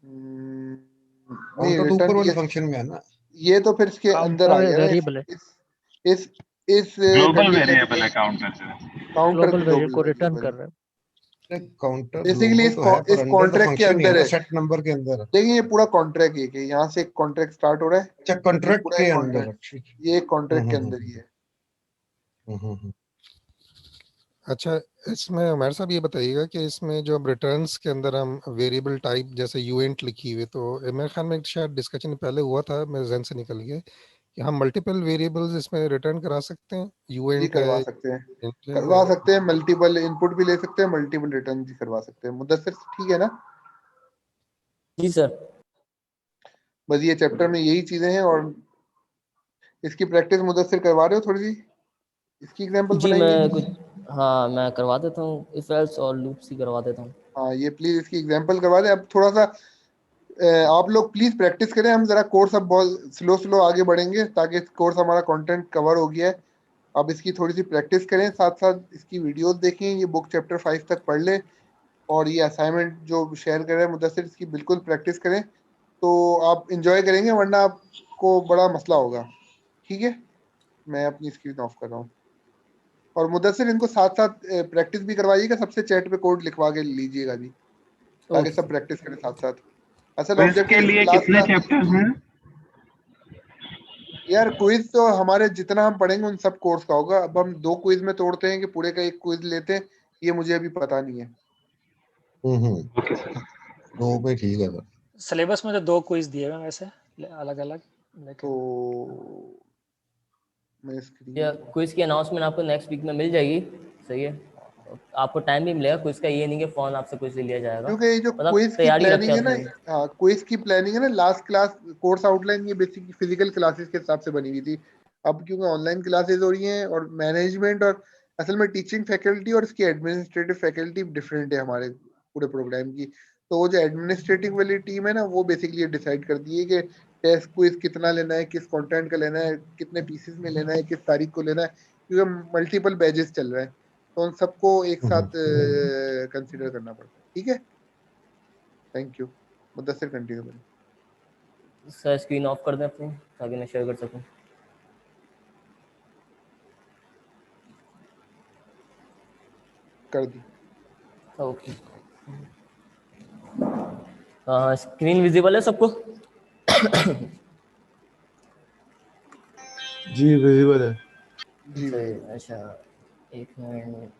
नहीं, काउंटर ऊपर रिटर्न वाले ये फंक्शन में है ना। ये तो फिर इसके अंदर आ काउंटर गया ना। वेरिएबल है, इस इस ग्लोबल कंडीशन वेरिएबल है काउंटर जो है। काउंटर ग्लोबल वेरिएबल को ग्लोबल रिटर्न वेरिएबल कर रहे हैं। काउंटर बेसिकली ग्लोबल तो है, पर इस अंडर द कॉन्ट्रैक्ट के फंक्शन ही है अंदर ना, है। सेट नंबर के अंदर। देखिए ये पूरा कॉन्ट्रैक्ट एक है, यहाँ से एक कॉन्ट्रैक्ट स्टार्ट हो रहा है, अच्छा, ये कॉन्ट्रैक्ट पूरा के एक अंदर। कॉन्ट्रैक्ट, ठीक। ये एक कॉन्ट्रैक्ट के अंदर ही है। अच्छा, इसमें हमारे साहब ये बताइएगा कि इसमें जो अब रिटर्न्स के अंदर हम वेरिएबल टाइप जैसे यूएंट लिखी हुई, तो मेरे ख्याल में शायद डिस्कशन पहले हुआ था, मेरे जहन से निकल गया कि हम मल्टीपल वेरिएबल्स इसमें रिटर्न करा सकते हैं। जी यूएंट करवा है, सकते हैं, int है, करवा सकते हैं। मल्टीपल इनपुट भी ले सकते हैं, मल्टीपल रिटर्न भी करवा सकते हैं। मुदस्सिर ठीक है ना? जी सर। बस ये चैप्टर में यही चीजें हैं, और इसकी प्रैक्टिस मुदस्सिर करवा रहे हो थोड़ी सी? इसकी एग्जांपल जी बनाएंगे? मैं कुछ, हाँ मैं करवा देता हूँ, इफ एल्स और लूप्स ही करवा देता हूँ। हाँ, ये प्लीज इसकी एग्जांपल करवा दें। अब थोड़ा सा आप लोग प्लीज प्रैक्टिस करें। हम जरा कोर्स अब बहुत स्लो स्लो आगे बढ़ेंगे, ताकि कोर्स हमारा कंटेंट कवर हो गया है। अब इसकी थोड़ी सी प्रैक्टिस करें, साथ साथ इसकी वीडियोस देखें, ये बुक चैप्टर 5 तक पढ़ लें, और ये असाइनमेंट जो शेयर कर रहे हैं मुदस्सिर, इसकी बिल्कुल प्रैक्टिस करें, तो आप इंजॉय करेंगे, वरना आपको बड़ा मसला होगा। ठीक है, मैं अपनी स्क्रीन ऑफ कर रहा हूँ। और मुदस्सिर इनको साथ साथ प्रैक्टिस भी करवाइएगा, सबसे चैट पे कोड लिखवा के लीजिएगा जी, ताकि सब प्रैक्टिस करें साथ साथ। असल क्विज के ऑब्जेक्टिव इस लिए क्लास कितने का, चैप्टर्स हैं? यार क्विज तो हमारे जितना हम पढ़ेंगे उन सब कोर्स का होगा। अब हम 2 क्विज में तोड़ते हैं कि पूरे का एक क्विज लेते हैं, ये मुझे अभी पता नहीं है। Okay sir. दो में ठीक है सर। सिलेबस में तो 2 क्विज दिए हुए हैं वैसे अलग अलग, तो लेकिन मैं या स्क्रीन, क्विज की अनाउंसमेंट आपको नेक्स्ट वीक में मिल जाएगी। सही है, आपको टाइम भी मिलेगा क्विज का, ये नहीं कि फोन आपसे कुछ ले लिया जाएगा, क्योंकि ये जो मतलब क्विज की तैयारी रखें प्लानिंग है ना, अपनी। हाँ क्विज की प्लानिंग है ना, लास्ट क्लास कोर्स आउटलाइन ये बेसिक फिजिकल क्लासेस के हिसाब से बनी हुई थी। अब क्योंकि ऑनलाइन क्लासेस हो रही हैं, और मैनेजमेंट और असल में टीचिंग फैकल्टी और इसकी एडमिनिस्ट्रेटिव फैकल्टी डिफरेंट है हमारे पूरे प्रोग्राम की। तो वो जो एडमिनिस्ट्रेटिव वाली टीम है ना, वो बेसिकली डिसाइड करती है कि टेस्ट क्विज कितना लेना है, किस कंटेंट का लेना है, कितने पीसेस में लेना है, किस तारीख को लेना है, क्योंकि मल्टीपल बैचेस चल रहे हैं, तो उन सबको एक साथ कंसिडर करना पड़ता है। ठीक है, थैंक यू। मुदस्सिर कंटिन्यू करें। सर स्क्रीन ऑफ कर दें अपनी, ताकि मैं शेयर कर सकूं। कर दी। ओके, स्क्रीन विजिबल है सबको? जी विजिबल है जी सही, विजिबल। अच्छा एक मिनट।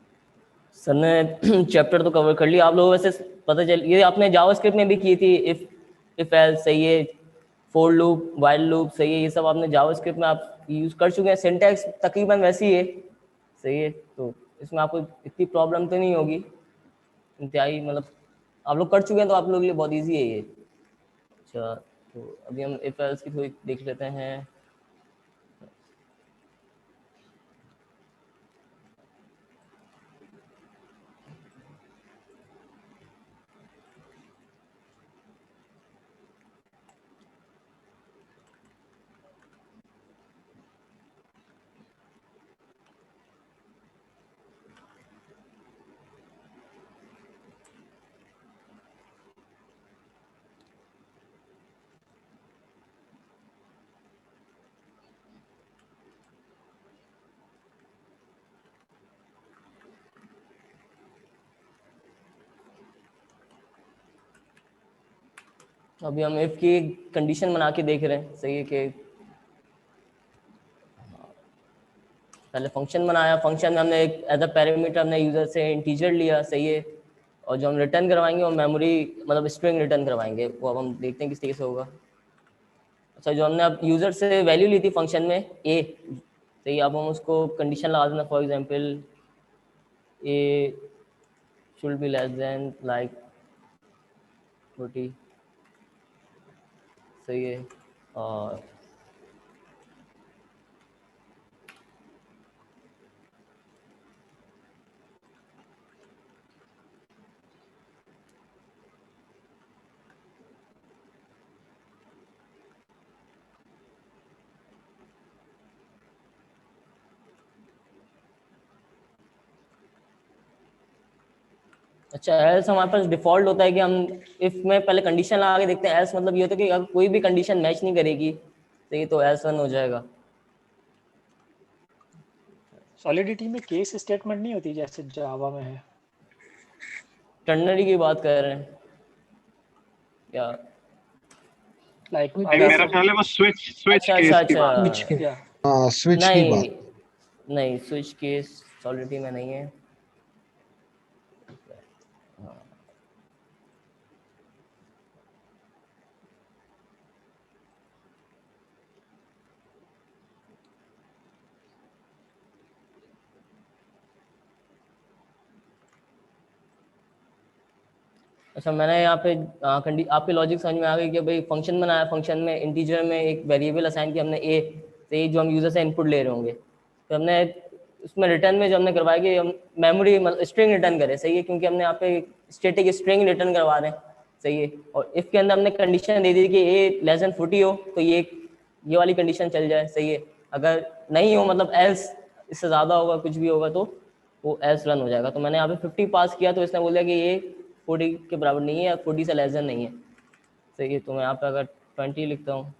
सर ने चैप्टर तो कवर कर लिया आप लोगों, वैसे पता चल ये आपने जावास्क्रिप्ट में भी की थी, इफ एल्स सही है, फोर लूप, व्हाइल लूप सही है, ये सब आपने जावास्क्रिप्ट में आप यूज कर चुके हैं। सिंटैक्स तकरीबन वैसी है, सही है, तो इसमें आपको इतनी प्रॉब्लम तो नहीं होगी इंतहाई, मतलब आप लोग कर चुके हैं तो आप लोगों के लिए बहुत ईजी है ये। अच्छा, तो अभी हम इफ एल्स की थोड़ी देख लेते हैं। अभी हम इफ की कंडीशन बना के देख रहे हैं, सही है, कि पहले फंक्शन बनाया, फंक्शन में हमने एक एज अ पैरामीटर हमने यूजर से इंटीजर लिया, सही है, और जो हम रिटर्न करवाएंगे वो मेमोरी मतलब स्ट्रिंग रिटर्न करवाएंगे, वो अब हम देखते हैं किस तरीके से होगा। अच्छा, जो हमने अब यूजर से वैल्यू ली थी फंक्शन में ए, सही, अब हम उसको कंडीशन लगा देना, for example A should be less than like 40, सही है, और अच्छा एल्स हमारे पास डिफॉल्ट होता है कि हम इफ में पहले कंडीशन लगा के देखते हैं, एल्स मतलब ये होता है कि अगर कोई भी कंडीशन मैच नहीं करेगी तो ये तो एल्स रन हो जाएगा। सॉलिडिटी में केस स्टेटमेंट नहीं होती जैसे जावा में है? टर्नरी की बात कर रहे हैं या लाइक मेरा ख्याल है वो स्विच अच्छा केस अच्छा की बात है। अच्छा या हाँ स्विच की नहीं बात। नहीं स्विच केस सॉलिडिटी में नहीं है। अच्छा मैंने यहाँ पे आपके लॉजिक समझ में आ गई कि भाई फंक्शन बनाया, फंक्शन में इंटीजर में एक वेरिएबल असाइन किया हमने ए, तो ये जो हम यूजर से इनपुट ले रहे होंगे तो हमने उसमें रिटर्न में जो हमने करवाया कि हम मेमोरी स्ट्रिंग रिटर्न करें, सही है, क्योंकि हमने यहाँ पे स्टैटिक स्ट्रिंग रिटर्न करवा रहे हैं, सही है। और इफ के अंदर हमने कंडीशन दे दी कि ए लेस देन 40 हो तो ये वाली कंडीशन चल जाए, सही है। अगर नहीं हो मतलब एल्स इससे ज़्यादा होगा कुछ भी होगा तो वो एल्स रन हो जाएगा। तो मैंने यहाँ पे 50 पास किया तो इसने बोल दिया कि ये 40 के बराबर नहीं है या 40 से लेस देन नहीं है, सही है। तो मैं यहाँ पे अगर 20 लिखता हूँ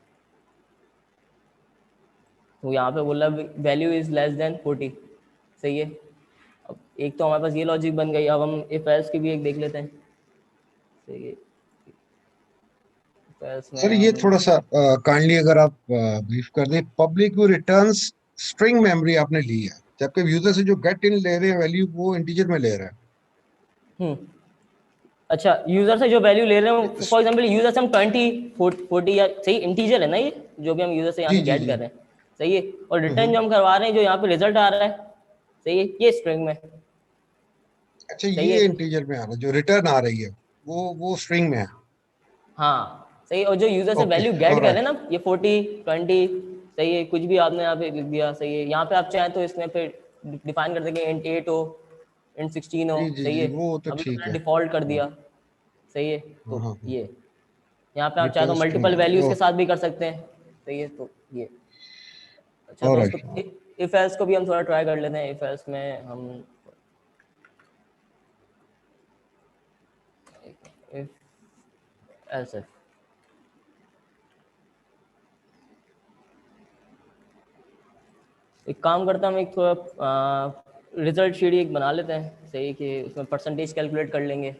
तो यहाँ पे बोला वैल्यू इज लेस देन 40, सही है। अब एक तो हमारे पास ये लॉजिक बन गई, अब हम इफ एल्स की भी एक देख लेते हैं, सही है। सर ये थोड़ा सा काइंडली अगर आप ब्रीफ कर दें, पब्लिक रिटर्न्स स्ट्रिंग मेमोरी आपने ली है जबकि यूजर से जो गेट इन ले रहे हैं वैल्यू वो इंटीजर में ले रहा है। अच्छा यूजर से जो वैल्यू ले रहे हैं फॉर एग्जांपल यूजर से हम 20 40 या सही इंटीजर है ना ये जो भी हम यूजर से यहाँ जी से जी गेट जी। कर रहे हैं, सही है। और रिटर्न जो हम करवा रहे हैं जो यहाँ पे रिजल्ट आ रहा है, सही है, ये स्ट्रिंग में, अच्छा सही ये है। इंटीजर में आ रहा है, जो रिटर्न आ रही है वो स्ट्रिंग में है। हाँ सही। और जो यूजर से ओके वैल्यू गेट कर रहे हैं ऑलराइट। ना ये 40 20, सही है, कुछ भी आपने यहाँ पे लिख दिया, सही है। यहाँ पे आप चाहें तो इसमें फिर डिफाइन कर देंगे इंट 8 हो इंट 16 हो, जी जी सही जी है। वो तो अभी तो ठीक मैंने है। डिफॉल्ट कर हाँ दिया, सही है। हाँ तो हाँ। ये यहाँ पे आप चाहे तो return string multiple memory values के साथ भी कर सकते हैं, सही है। तो ये अच्छा, तो इसको ऑलराइट। इफ एल्स को भी हम थोड़ा ट्राई कर लेते हैं। इफ एल्स में हम इफ एल्स इफ एक काम करता हम एक थोड़ा रिजल्ट शीट एक बना लेते हैं, सही, कि उसमें परसेंटेज कैलकुलेट कर लेंगे।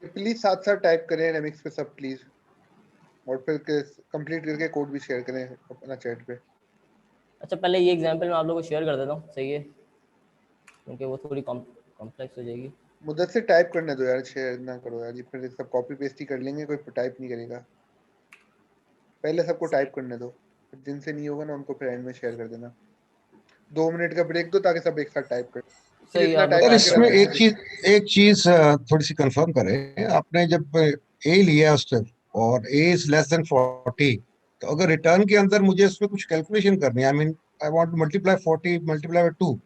प्लीज साथ साथ टाइप करें रेमिक्स पे सब प्लीज, और फिर कंप्लीट करके कोड भी शेयर करें अपना चैट पे। अच्छा पहले ये एग्जांपल मैं आप लोगों को शेयर कर देता हूँ, सही है, क्योंकि वो थोड़ी कॉम्प्लेक्स हो जाएगी। मुद्दत से टाइप करने दो यार, शेयर ना करो यार, ये फिर सब कॉपी पेस्ट ही कर लेंगे, कोई टाइप नहीं करेगा। पहले सबको टाइप करने दो, जिनसे नहीं होगा ना उनको फिर एंड में शेयर कर देना। 2 मिनट का ब्रेक दो ताकि सब एक साथ टाइप कर। सही इतना आप टाइप सर बता करके इसमें रख दो। देना। एक चीज थोड़ी सी कंफर्म करें, आपने जब ए लिया उससे और ए इज लेस देन 40 तो अगर रिटर्न के अंदर मुझे इसमें कुछ कैलकुलेशन करनी है, I mean I want to multiply 40 multiply by 2,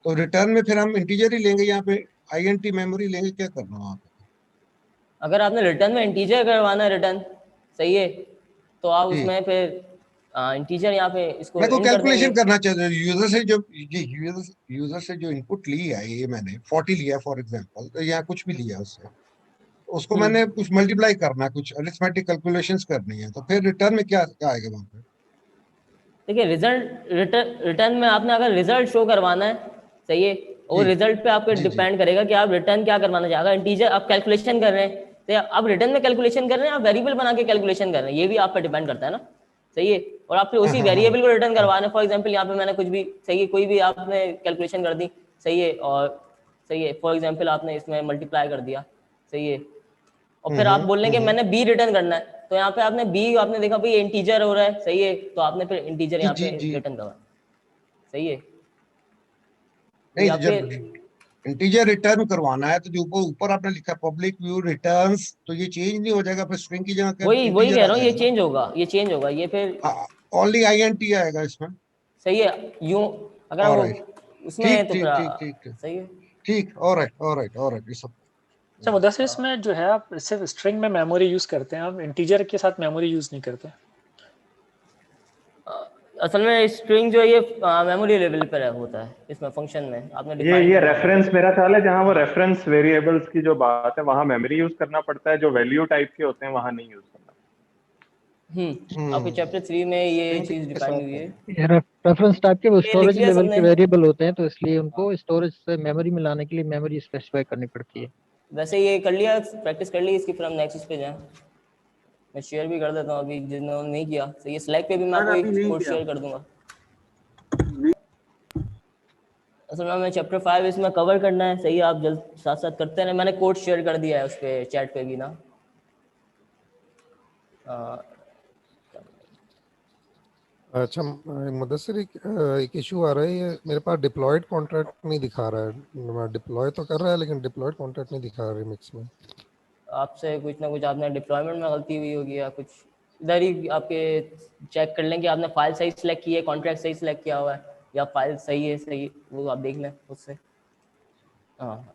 तो रिटर्न में फिर हम इंटीजर ही लेंगे, यहाँ पे आईएनटी मेमोरी लेंगे, क्या करना है वहाँ पे? अगर आपने रिटर्न में इंटीजर करवाना है रिटर्न, सही है, तो आप जी उसमें फिर इंटीजर यहाँ पे इसको मैं को इन कर देंगे। कैलकुलेशन करना चाहता हूँ यूजर से, जो यूजर से जो इनपुट ली है, ये मैंने 40 लिया फॉर एग्जांपल, तो यहाँ कुछ भी लिया उससे, उसको मैंने कुछ मल्टीप्लाई करना, कुछ अरिथमेटिक कैलकुलेशंस करनी है, तो फिर रिटर्न में क्या क्या आएगा वहाँ पे? देखिए रिटर्न में आपने अगर रिजल्ट शो करवाना है, सही है, और जी रिजल्ट पे आपके जी जी। डिपेंड करेगा कि आप रिटर्न क्या करवाना चाहेगा। अगर इंटीजर आप कैलकुलेशन कर रहे हैं तो आप रिटर्न में कैलकुलेशन कर रहे हैं, आप वेरिएबल बना के कैलकुलेशन कर रहे हैं, ये भी आप पे डिपेंड करता है ना, सही है। और आप फिर हाँ उसी हाँ हाँ वेरिएबल को रिटर्न करवाना है। फॉर एग्जाम्पल यहाँ पे मैंने कुछ भी, सही है, कोई भी आपने कैलकुलेशन कर दी, सही है, और सही है, फॉर एग्जाम्पल आपने इसमें मल्टीप्लाई कर दिया, सही है, और फिर आप बोल रहे हैं कि मैंने बी रिटर्न करना है, तो यहाँ पे आपने बी, आपने देखा भाई इंटीजर हो रहा है, सही है, तो आपने फिर इंटीजर जी यहाँ जी पे जी। रिटर्न करवाना, सही है। नहीं या तो फिर जब इंटीजर रिटर्न करवाना है तो जो ऊपर ऊपर आपने लिखा पब्लिक व्यू रिटर्न्स, तो ये चेंज नहीं हो जाएगा, फिर स्ट्रिंग की जगह वही इंटीजर कह आ रहा हूँ, ये जाएगा ना? चेंज होगा, ये चेंज होगा, ये फिर ओनली आईएनटी आएगा इसमें। सही है। यूं अगर वो ऑलराइट। उसमें है ठीक तो फिर ठीक ठीक ठीक ठीक सही है। ठीक। ऑलराइट ऑलराइट ऑलराइट, ये सब अच्छा मुदस्सिर, इसमें जो है आप सिर्फ स्ट्रिंग में मेमोरी यूज करते हैं, आप इंटीजर के साथ मेमोरी यूज नहीं करते? असल में स्ट्रिंग जो है ये मेमोरी लेवल पर होता है, इसमें फंक्शन में आपने ये define करना है। रेफरेंस मेरा ख्याल है जहाँ वो रेफरेंस वेरिएबल्स की जो बात है वहां मेमोरी यूज करना पड़ता है, जो वैल्यू टाइप के होते हैं वहां नहीं यूज करना। आपके चैप्टर 3 में ये String चीज के डिफाइन साथ हुई है। है। ये रेफरेंस टाइप के वो ये लिख स्टोरेज लिया लेवल के सबने? वेरिएबल होते हैं, तो इसलिए उनको स्टोरेज से मेमोरी में लाने के लिए मेमोरी स्पेसिफाई करनी पड़ती है। वैसे ये कर लिया, प्रैक्टिस कर ली इसकी, फिर हम नेक्स्ट पे जाएं। मैं शेयर भी कर देता हूँ अभी जिन्होंने नहीं किया, तो ये स्लैक पे भी मैं आपको एक कोड शेयर कर दूंगा। असल में चैप्टर 5 इसमें कवर करना है, सही है, आप जल्द साथ साथ करते हैं। मैंने कोड शेयर कर दिया है उस पे चैट पे भी ना। अच्छा मुदस्सिर, एक इशू आ रहा है, ये मेरे पास डिप्लॉयड कॉन्ट्रैक्ट नहीं दिखा रहा है। डिप्लॉय तो कर रहा है लेकिन डिप्लॉयड कॉन्ट्रैक्ट नहीं दिखा रहा रिमिक्स में। आपसे कुछ ना कुछ आपने डिप्लॉयमेंट में गलती हुई होगी या कुछ, इधर ही आपके चेक कर लें कि आपने फाइल सही सिलेक्ट की है, कॉन्ट्रैक्ट सही सिलेक्ट किया हुआ है, या फाइल सही है, सही वो आप देख लें उससे। हाँ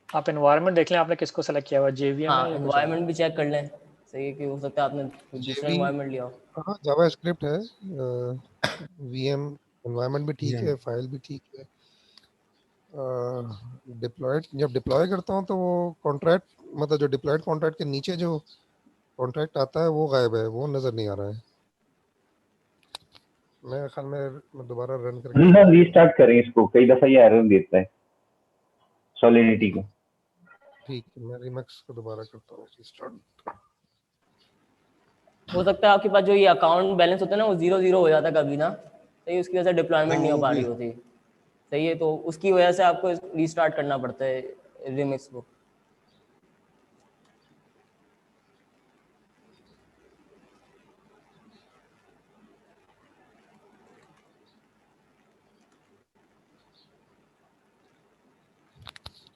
आप एनवायरनमेंट देख लें आपने किसको सेलेक्ट किया हुआ है, जेवीएम हाँ, है या कुछ और? एनवायरनमेंट भी चेक कर लें, सही है कि हो सकता है आपने दूसरा JV एनवायरनमेंट लिया हो। हाँ, जावास्क्रिप्ट है, VM एनवायरनमेंट भी ठीक है, फाइल भी ठीक है। डिप्लॉयड जब डिप्लॉय करता हूँ तो वो कॉन्ट्रैक्ट, मतलब जो डिप्लॉयड कॉन्ट्रैक्ट के नीचे जो कॉन्ट्रैक्ट आता है वो गायब है, वो नजर नहीं आ रहा है। मैं ख्याल में मैं दोबारा रन करके रीस्टार्ट करें इसको, कई दफा ये एरर देता है सॉलिडिटी को। ठीक है, मैं रिमिक्स को दोबारा करता हूँ रिस्टार्ट। हो सकता है आपके पास जो ये अकाउंट बैलेंस होता है ना वो 0 हो जाता है कभी ना, सही, उसकी वजह से डिप्लॉयमेंट नहीं हो पा रही होती, सही है, तो उसकी वजह से आपको रीस्टार्ट करना पड़ता है रिमिक्स को।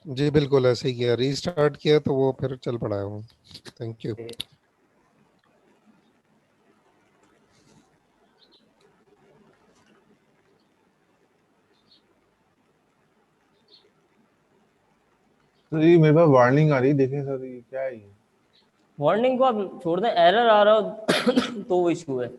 जी बिल्कुल ऐसे ही किया, रीस्टार्ट किया तो वो फिर चल पड़ा है वो। Thank you. सर ये मेरे पास वार्निंग आ रही है, देखें सर ये क्या है ये? वार्निंग को आप छोड़ दें, एरर आ रहा हो तो वो इशू है।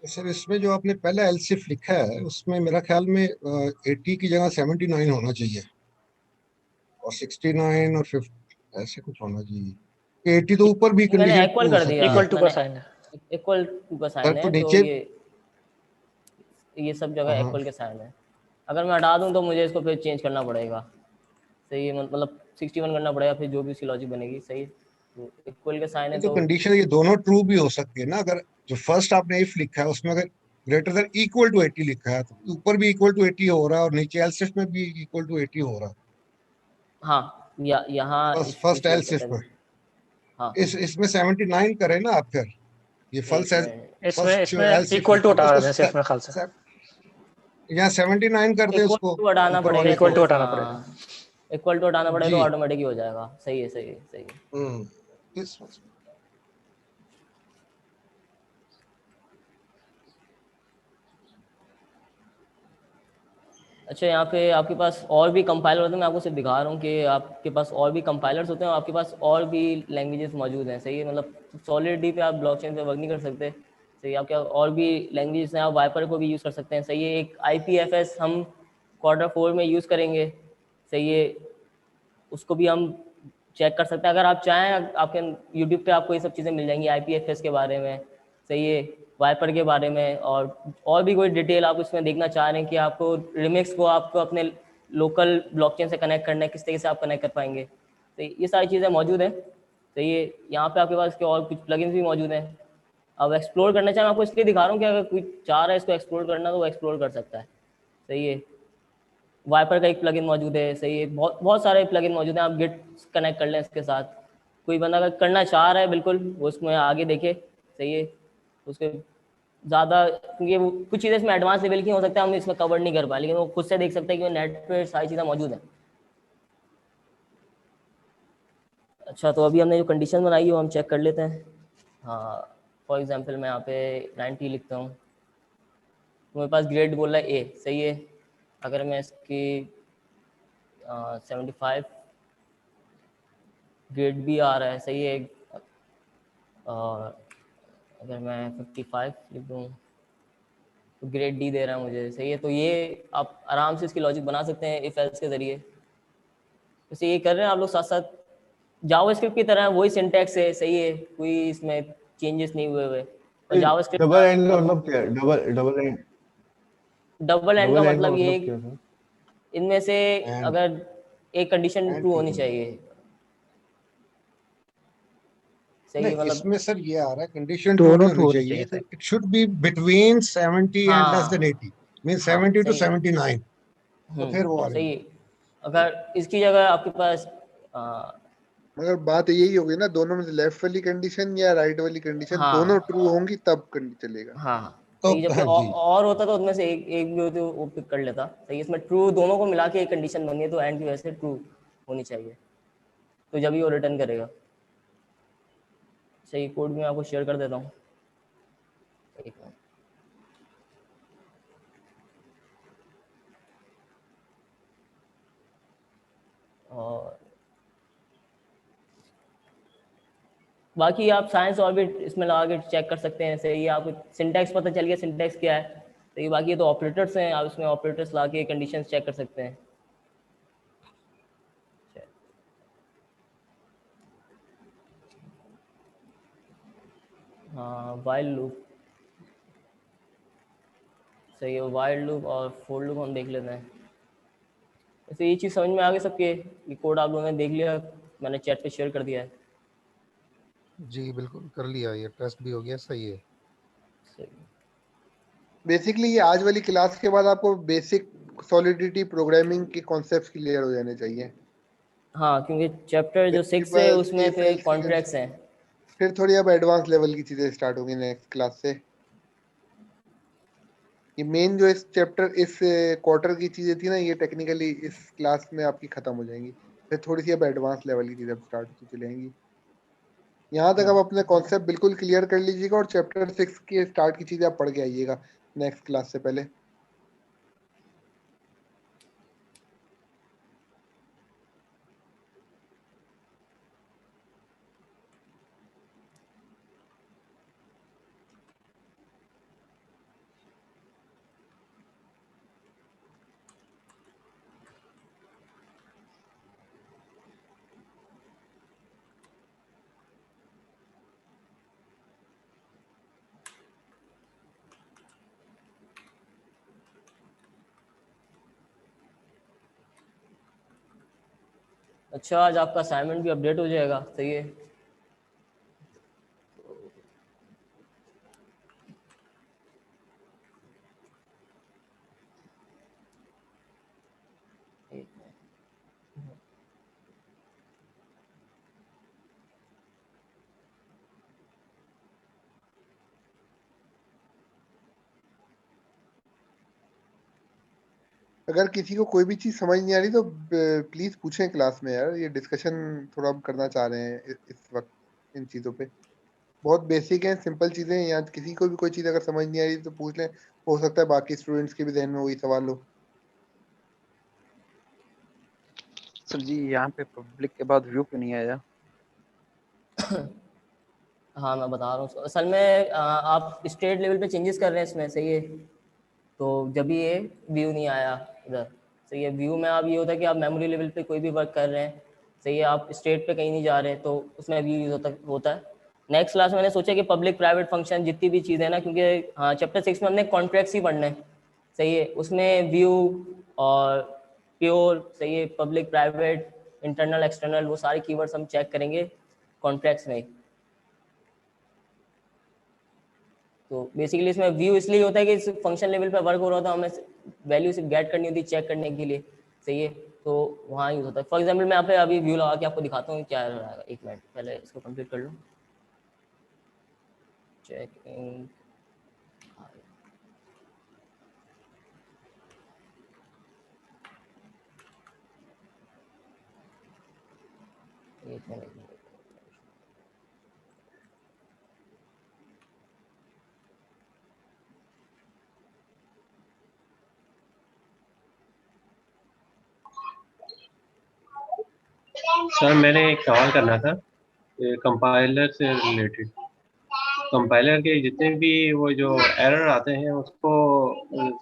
सर इसमें जो आपने पहला एलसिफ लिखा है उसमें मेरा ख्याल में 80 की जगह 79 होना चाहिए और 69 और 50 ऐसे कुछ होना चाहिए। 80 तो ऊपर भी मैंने कंडीशन इक्वल हो कर सकती दिया, है। इक्वल टू का साइन है। इक्वल टू का सर साइन तो है, तो नीचे ये सब जगह हाँ इक्वल के साइन है। अगर मैं हटा दूं तो मुझे इसको फिर चेंज करना पड़ेगा, सही है, मतलब 61 करना पड़ेगा, फिर जो भी उसकी लॉजिक बनेगी, सही है। तो इक्वल के साइन है तो तो कंडीशन ये दोनों ट्रू भी हो सकती है ना। अगर जो फर्स्ट आपने इफ लिखा है उसमें अगर ग्रेटर देन इक्वल टू 80 लिखा है तो ऊपर भी इक्वल टू 80 हो रहा है और नीचे एलसिफ में भी इक्वल टू 80 हो रहा है। हाँ, यहाँ फर्स्ट इशू हो एलसिफ सकता में है। हाँ, इसमें 79 करें ना आप फिर। ये एक मिनट, इसमें फर्स्ट जो इसमें एलसिफ इक्वल टू लिखा है हटा दें उसको सिर्फ मेरे ख्याल से। यहाँ 79 कर दे इक्वल उसको टू हटाना ऊपर पड़ेगा वाले इक्वल को। टू हटाना पड़ेगा। हाँ, इक्वल टू हटाना पड़ेगा जी तो ऑटोमेटिक ही हो जाएगा, सही है, सही है, सही है। इस अच्छा, यहाँ पे आपके पास और भी कंपाइलर होते हैं, मैं आपको सिर्फ दिखा रहा हूँ कि आपके पास और भी कंपाइलर्स होते हैं और आपके पास और भी लैंग्वेजेस मौजूद हैं, सही है, मतलब सॉलिडिटी पे आप ब्लॉकचेन पे वर्क नहीं कर सकते, सही है, आपके और भी लैंग्वेजेस हैं, आप वाइपर को भी यूज़ कर सकते हैं, सही है। एक IPFS हम Q4 में यूज़ करेंगे, सही है, उसको भी हम चेक कर सकते हैं। अगर आप चाहें आपके यूट्यूब पे आपको ये सब चीज़ें मिल जाएंगी IPFS के बारे में, सही है, वाइपर के बारे में, और भी कोई डिटेल आप उसमें देखना चाह रहे हैं कि आपको रिमिक्स को आपको अपने लोकल ब्लॉकचेन से कनेक्ट करना है, किस तरीके से आप कनेक्ट कर पाएंगे। तो ये सारी चीज़ें मौजूद हैं। तो ये यहाँ पे आपके पास के और कुछ प्लगइन्स भी मौजूद हैं। अब एक्सप्लोर करना चाहें, आपको इसलिए दिखा रहा हूँ कि अगर कोई चाह रहा है इसको एक्सप्लोर करना तो वो एक्सप्लोर कर सकता है। सही है। वाइपर का एक प्लगइन मौजूद है। सही है। बहुत बहुत सारे प्लगइन मौजूद हैं। आप गिट कनेक्ट कर लें इसके साथ। कोई बंदा अगर करना चाह रहा है बिल्कुल वो इसमें आगे देखे। सही है। उसके ज़्यादा, क्योंकि वो कुछ चीज़ें इसमें एडवांस लेवल की हो सकता है हम इसमें कवर नहीं कर पाए, लेकिन वो खुद से देख सकते हैं कि नेट पे सारी चीज़ें मौजूद हैं। अच्छा, तो अभी हमने जो कंडीशन बनाई है वो हम चेक कर लेते हैं। हाँ, फॉर एग्जांपल मैं यहाँ पे 90 लिखता हूँ तो मेरे पास ग्रेड बोल रहा है ए। सही है। अगर मैं इसकी 75 ग्रेड बी आ रहा है। सही है। अगर मैं 55 लिख दूँ तो ग्रेड डी दे रहा है मुझे। सही है। तो ये आप आराम से इसकी लॉजिक बना सकते हैं इफ एल्स के ज़रिए। वैसे ये कर रहे हैं आप लोग साथ साथ जावास्क्रिप्ट की तरह, वही सिंटैक्स है। सही है। कोई इसमें चेंजेस नहीं हुए हुए। और जावास्क्रिप्ट डबल एंड का मतलब क्या है? डबल एंड डबल एंड का मतलब ये मतलब क्या है? इनमें से And- अगर एक कंडीशन and ट्रू होनी true। चाहिए। सही है। नहीं, मतलब इसमें सर ये आ रहा है कंडीशन ट्रू दोनों नहीं ट्रू होनी होनी चाहिए। चाहिए। It should be between 70 and less than हाँ 80, मीन हाँ 70 टू सही है। 79, तो फिर वो आ सही रही है। अगर इसकी जगह आपके पास मगर बात यही होगी ना, दोनों में से लेफ्ट वाली कंडीशन या राइट वाली कंडीशन दोनों हाँ ट्रू होंगी तब चलेगा। हाँ तो सही। जबकि हाँ जी। और होता तो उनमें से एक भी होती वो पिक कर लेता। सही। इसमें ट्रू दोनों को मिला के एक कंडीशन बनी है तो एंड की वजह से ट्रू होनी चाहिए, तो जब ही वो रिटर्न करेगा। सही। कोड भी मैं आपको शेयर कर देता हूँ। एक मिनट। और बाकी आप साइंस और भी इसमें लगा के चेक कर सकते हैं। सही है। आपको सिंटैक्स पता चल गया सिंटैक्स क्या है। तो ये बाकी ये तो ऑपरेटर्स हैं, आप इसमें ऑपरेटर्स ला के कंडीशंस चेक कर सकते हैं। हाँ, वाइल लूप। सही है। वाइल लूप और फोर लूप हम देख लेते हैं। वैसे ये चीज़ समझ में आ गई सबके? ये कोड आप लोगों ने देख लिया, मैंने चैट पे शेयर कर दिया है। जी बिल्कुल कर लिया, ये टेस्ट भी हो गया। सही है। सही। बेसिकली ये आज वाली क्लास के बाद आपको बेसिक सॉलिडिटी प्रोग्रामिंग के कॉन्सेप्ट्स क्लियर हो जाने चाहिए। हाँ, क्योंकि चैप्टर जो 6 है Principles, उसमें फिर CFL, कॉन्ट्रैक्ट्स हैं। फिर थोड़ी अब एडवांस लेवल की चीजें स्टार्ट होंगी नेक्स्ट क्लास से। ये मेन जो इस चैप्टर इस क्वार्टर की चीजें थी ना, ये टेक्निकली इस क्लास में आपकी खत्म हो जाएंगी। फिर थोड़ी सी अब एडवांस लेवल की चीजें स्टार्ट होती चली जाएंगी। यहाँ तक आप अपने कॉन्सेप्ट बिल्कुल क्लियर कर लीजिएगा और चैप्टर 6 के स्टार्ट की चीजें आप पढ़ के आइएगा नेक्स्ट क्लास से पहले। अच्छा, आज आपका असाइनमेंट भी अपडेट हो जाएगा। सही है। अगर किसी को कोई भी चीज समझ नहीं आ रही तो प्लीज पूछें क्लास में यार। ये डिस्कशन थोड़ा हम करना चाह रहे हैं इस वक्त इन चीजों पे। बहुत बेसिक है, सिंपल चीजें हैं। यहाँ किसी को भी कोई चीज अगर समझ नहीं आ रही तो पूछ लें, हो सकता है बाकी स्टूडेंट्स के भी ध्यान में वही सवाल हो। सर जी यहाँ पे पब्लिक के बाद व्यू क्यों नहीं आया? हाँ, मैं बता रहा हूँ। असल में आप स्टेट लेवल पे चेंजेस कर रहे हैं इसमें। सही है। तो जब भी ये व्यू नहीं आया इधर। सही है। व्यू में आप ये होता है कि आप मेमोरी लेवल पे कोई भी वर्क कर रहे हैं। सही है। आप स्टेट पे कहीं नहीं जा रहे तो उसमें व्यू यूज होता है। नेक्स्ट क्लास में मैंने सोचा कि पब्लिक प्राइवेट फंक्शन जितनी भी चीज़ें ना, क्योंकि हाँ चैप्टर 6 में हमने कॉन्ट्रैक्ट्स ही पढ़ना है। सही है। उसमें व्यू और प्योर, सही है, पब्लिक, प्राइवेट, इंटरनल, एक्सटर्नल, वो सारे कीवर्ड्स हम चेक करेंगे कॉन्ट्रैक्ट्स में। तो बेसिकली इसमें व्यू इसलिए होता है कि इस फंक्शन लेवल पे वर्क हो रहा था, हमें वैल्यू सिर्फ गेट करनी होती है चेक करने के लिए, सही है, तो वहाँ यूज होता है। फॉर एग्जांपल मैं यहाँ पे अभी व्यू लगा के आपको दिखाता हूँ क्या एरर आएगा। एक मिनट, पहले इसको कंप्लीट कर लूँ। चेकिंग, एक मिनट, सर मैंने एक सवाल करना था कंपाइलर से रिलेटेड। कंपाइलर के जितने भी वो जो एरर आते हैं उसको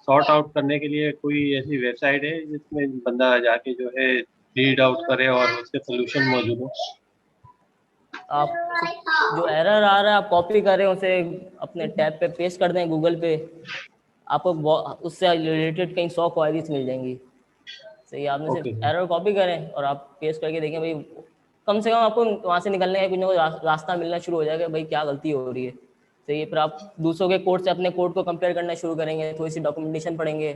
सॉर्ट आउट करने के लिए कोई ऐसी वेबसाइट है जिसमें बंदा जाके जो है रीड आउट करे और उसके सोल्यूशन मौजूद हो? आप जो एरर आ रहा है आप कॉपी करें, उसे अपने टैब पे पेस्ट कर दें गूगल पे, आपको उससे रिलेटेड कहीं 100 क्वेरीज मिल जाएंगी, सही। आपने सिर्फ एरर कॉपी करें और आप पेस्ट करके देखें, भाई कम से कम आपको वहाँ से निकलने का कुछ ना कुछ रास्ता मिलना शुरू हो जाएगा, भाई क्या गलती हो रही है, सही है। फिर आप दूसरों के कोड से अपने कोड को कंपेयर करना शुरू करेंगे, थोड़ी सी डॉक्यूमेंटेशन पढ़ेंगे,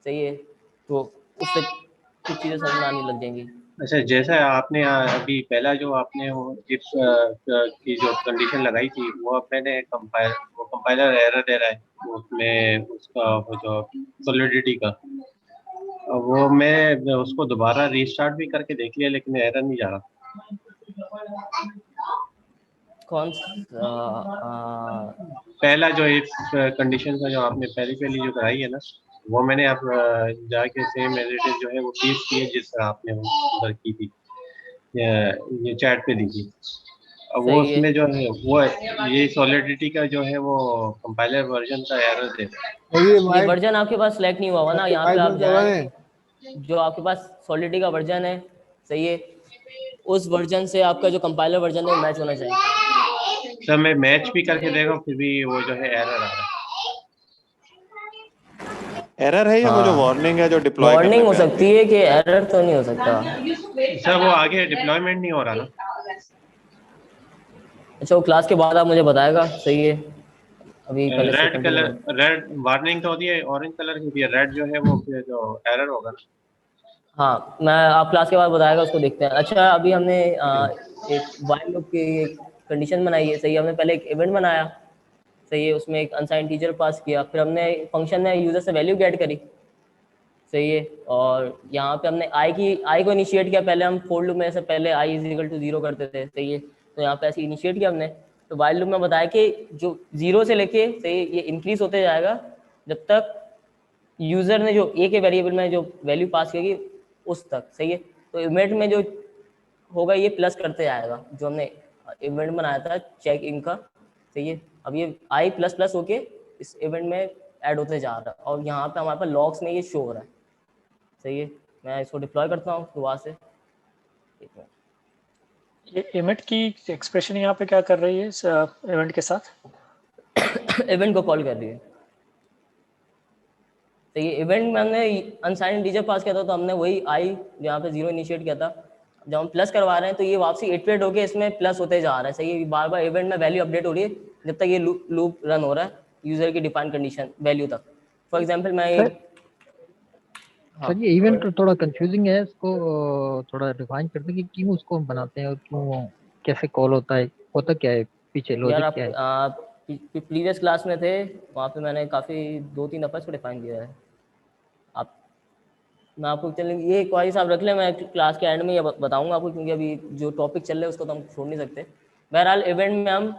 सही है, तो उससे कुछ चीज़ें समझ में आने लग जाएंगी। अच्छा, जैसा आपने अभी पहला जो आपने वो इफ की जो कंडीशन लगाई थी वो मैंने कंपाइलर एरर दे रहा है उसमें, उसका वो जो सॉलिडिटी का, वो मैं उसको दोबारा रीस्टार्ट भी करके देख लिया लेकिन एरर नहीं जा रहा। कौन पहला जो इफ कंडीशन का जो आपने पहली जो कराई है ना, वो मैंने अब जाके सेम एज इट इज जो है वो पेस्ट की है जिस तरह आपने वो उधर की थी, ये चैट पे दी थी। अब वो उसमें जो है वो ये सॉलिडिटी का जो है वो कंपाइलर वर्जन का एरर दे रहा है। ये वर्जन आपके पास सेलेक्ट नहीं हुआ होगा ना, यहाँ पे आप जाएं, जो आपके पास सॉलिडिटी का वर्जन है, सही है, उस वर्जन से आपका जो कंपाइलर वर्जन है वो मैच होना चाहिए। सर मैं मैच भी करके देखा फिर भी वो जो है एरर आ रहा है। एरर है या वो जो वार्निंग है जो डिप्लॉय वार्निंग हो सकती है, कि एरर तो नहीं हो सकता। सर वो आगे डिप्लॉयमेंट नहीं हो रहा ना। अच्छा, वो क्लास के बाद आप मुझे बताएगा, सही है। अभी पहले रेड कलर, रेड वार्निंग तो होती है, ऑरेंज कलर की होती है, रेड जो है वो फिर जो एरर होगा ना। हाँ, मैं आप क्लास के बाद बताएगा, उसको देखते हैं। अच्छा, अभी हमने एक व्हाइल लूप की कंडीशन बनाई है, सही है। हमने पहले एक इवेंट बनाया, सही है, उसमें एक अनसाइंड टीचर पास किया, फिर हमने फंक्शन में यूजर से वैल्यू गेट करी, सही है, और यहाँ पे हमने आई को इनिशिएट किया। पहले हम फोर लूप में से पहले i इज इक्वल टू 0 करते थे, सही है, तो यहाँ पे ऐसे इनिशिएट किया हमने। तो व्हाइल लूप में बताया कि जो 0 से लेके, सही, ये इंक्रीज होते जाएगा जब तक यूजर ने जो a के वेरिएबल में जो वैल्यू पास करेगी उस तक, सही है। तो इवेंट में जो होगा ये प्लस करते जाएगा, जो हमने इवेंट बनाया था चेक इन का, सही है। अब ये i प्लस प्लस होके इस इवेंट में ऐड होते जा रहा है, और यहाँ पे हमारे पास लॉग्स में ये शो हो रहा है, सही है। मैं इसको डिप्लॉय करता हूँ दोबारा से। ये इवेंट की एक्सप्रेशन यहाँ पे क्या कर रही है इस इवेंट के साथ? इवेंट को कॉल कर रही है, तो ये इवेंट में हमने अनसाइंड इंटीजर पास किया था, तो हमने वही आई जहाँ पे 0 इनिशिएट किया था, जब हम प्लस करवा रहे हैं तो ये वापसी इटरेट होके इसमें प्लस होते जा रहा है, सही है। बार बार इवेंट में वैल्यू अपडेट हो रही है जब तक ये लूप रन हो रहा है यूजर की डिफाइंड कंडीशन वैल्यू तक। फॉर एग्जांपल मैं सर ये इवेंट थोड़ा कंफ्यूजिंग है, इसको थोड़ा डिफाइन करते हैं कि क्यों उसको हम बनाते हैं और क्यों, कैसे कॉल होता है, होता क्या है पीछे, लॉजिक क्या है? आप प्रीवियस क्लास में थे, वहाँ पे मैंने काफ़ी 2-3 दफ़ा इसको डिफाइन किया है। आप, मैं आपको चलेंगे ये क्वारीज आप रख लें, मैं क्लास के एंड में ये बताऊंगा आपको, क्योंकि अभी जो टॉपिक चल रहा है उसको तो हम छोड़ नहीं सकते। बहरहाल इवेंट में हम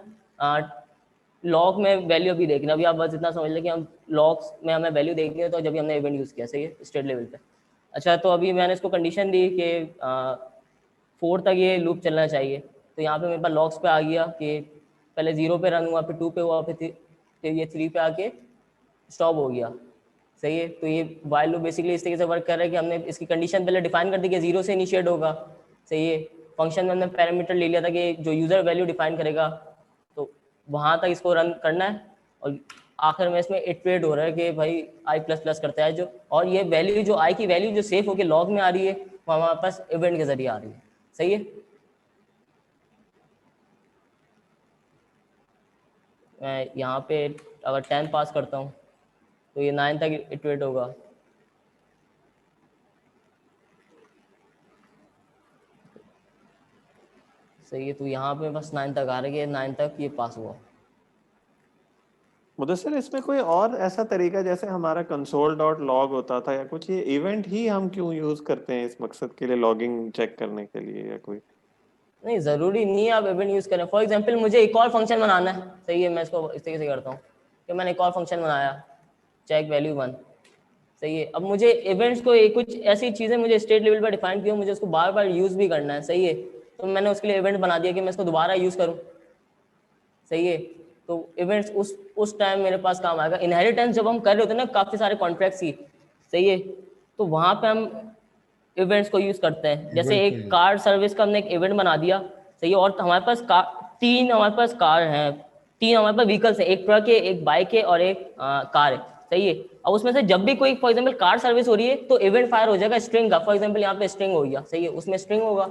लॉग में वैल्यू भी देखना, अभी आप बस इतना समझ लें कि हम लॉग्स में हमें वैल्यू देखनी है, तो जब हमने इवेंट यूज़ किया, सही है, स्टेट लेवल पे। अच्छा, तो अभी मैंने इसको कंडीशन दी कि 4 तक ये लूप चलना चाहिए, तो यहाँ पे मेरे पास लॉग्स पे आ गया कि पहले 0 पे रन हुआ, फिर 2 पे हुआ, फिर ये 3 पे आके स्टॉप हो गया, सही है। तो ये व्हाइल लूप बेसिकली इस तरीके से वर्क कर रहा है कि हमने इसकी कंडीशन पहले डिफाइन कर दी कि 0 से इनिशिएट होगा, सही है। फंक्शन में हमने पैरामीटर ले लिया था कि जो यूज़र वैल्यू डिफाइन करेगा तो वहाँ तक इसको रन करना है, और आखिर में इसमें इटरेट हो रहा है कि भाई आई प्लस प्लस करता है जो, और ये वैल्यू जो आई की वैल्यू जो सेव होकर लॉग में आ रही है वो हमारे पास इवेंट के जरिए आ रही है। सही है। मैं यहाँ पे अगर 10 पास करता हूँ तो ये 9 तक इटरेट होगा। सही है। तो यहाँ पे बस 9 तक आ रही है, 9 तक ये पास हुआ। मुदस्सिर, इसमें कोई और ऐसा तरीका जैसे हमारा console.log होता था या कुछ, ये इवेंट ही हम क्यों यूज करते हैं इस मकसद के लिए, लॉगिंग चेक करने के लिए, या कोई? नहीं, जरूरी नहीं है आप इवेंट यूज करें। फॉर एग्जांपल मुझे एक और फंक्शन बनाना है, सही है, मैं इसको इस तरीके से करता हूँ कि मैंने एक और फंक्शन बनाया चेक वैल्यू 1। सही है। अब मुझे इवेंट्स को कुछ ऐसी चीजें मुझे स्टेट लेवल पर डिफाइन की हो, मुझे उसको बार बार यूज भी करना है। सही है। तो मैंने उसके लिए इवेंट बना दिया कि मैं इसको दोबारा यूज करूँ। सही है। तो इवेंट्स उस टाइम मेरे पास काम आएगा। इनहेरिटेंस जब हम कर रहे होते हैं ना काफी सारे कॉन्ट्रैक्ट्स की, सही है, तो वहां पे हम इवेंट्स को यूज करते हैं। जैसे एक कार सर्विस का हमने एक इवेंट बना दिया, सही है, और हमारे पास तीन हमारे पास कार हैं, 3 हमारे पास व्हीकल्स है, एक ट्रक है, एक बाइक है और एक कार है। सही है। अब उसमें से जब भी कोई फॉर एग्जांपल कार सर्विस हो रही है तो इवेंट फायर हो जाएगा स्ट्रिंग का। फॉर एग्जांपल यहाँ पे स्ट्रिंग हो गया, सही है, उसमें स्ट्रिंग होगा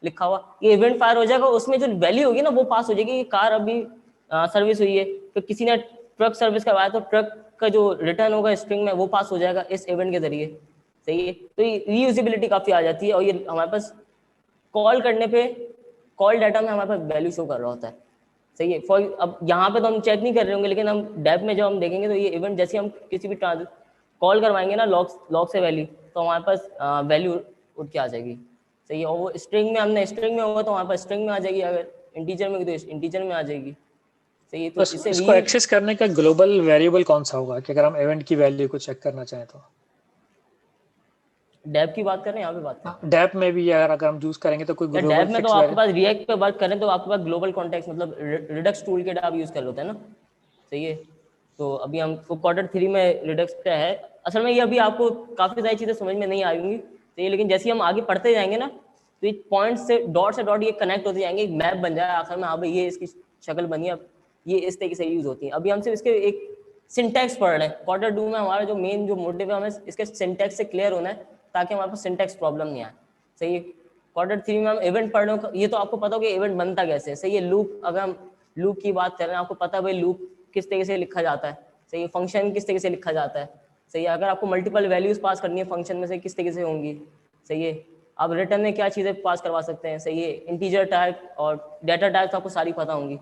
लिखा हुआ, ये इवेंट फायर हो जाएगा, उसमें जो वैल्यू होगी ना वो पास हो जाएगी कि कार अभी सर्विस हुई है। तो किसी ने ट्रक सर्विस करवाया तो ट्रक का जो रिटर्न होगा स्ट्रिंग में वो पास हो जाएगा इस इवेंट के जरिए। सही है। तो ये रीयूजेबिलिटी काफी आ जाती है, और ये हमारे पास कॉल करने पे कॉल डाटा में हमारे पास वैल्यू शो कर रहा होता है। सही है। फॉर अब यहाँ पे तो हम चेक नहीं कर रहे होंगे, लेकिन हम डेप में जब हम देखेंगे तो ये इवेंट जैसे हम किसी भी कॉल करवाएंगे ना लॉग से वैल्यू, तो हमारे पास वैल्यू उठ के आ जाएगी। सही है। और वो स्ट्रिंग में हमने स्ट्रिंग में होगा तो हमारे पास स्ट्रिंग में आ जाएगी, अगर इंटीजर में तो इंटीजर में आ जाएगी। सही है। तो इसको एक्सेस करने का ग्लोबल वेरिएबल कौन सा होगा कि अगर हम इवेंट की वैल्यू को चेक करना चाहें तो? डेप की बात करें, यहाँ पे बात करें डेप में भी अगर हम यूज करेंगे तो कोई ग्लोबल डेप में तो आपके पास रिएक्ट पे वर्क करें तो आपके पास ग्लोबल कॉन्टेक्स्ट मतलब रिडक्स टूल के आप यूज कर लेते हैं ना। सही है। तो अभी हमको Q3 में रिडक्स का है। असल में ये अभी आपको काफी सारी चीजें समझ में नहीं आएंगी। सही है। लेकिन जैसे हम आगे पढ़ते जाएंगे ना तो ये पॉइंट से डॉट ये कनेक्ट होते जाएंगे, मैप बन जाए आखिर में, हाँ भाई ये इसकी शक्ल बनी, अब ये इस तरीके से यूज होती है। अभी हम सिर्फ इसके एक सिंटैक्स पढ़ रहे हैं। Q2 में हमारा जो मेन जो मोटिव है हमें इसके सिंटैक्स से क्लियर होना है ताकि हमारे पास सिंटैक्स प्रॉब्लम नहीं आए। सही है। Q3 में हम इवेंट पढ़ रहे हो, ये तो आपको पता हो कि इवेंट बनता कैसे है। सही है। लूप, अगर हम लूप की बात कर रहे हैं, आपको पता है भाई लूप किस तरीके से लिखा जाता है। सही है। फंक्शन किस तरीके से लिखा जाता है। सही है। अगर आपको मल्टीपल वैल्यूज पास करनी है फंक्शन में से किस तरीके से होंगी। सही है। आप रिटर्न में क्या चीजें पास करवा सकते हैं। सही है। इंटीजर टाइप और डेटा टाइप आपको सारी पता होंगी।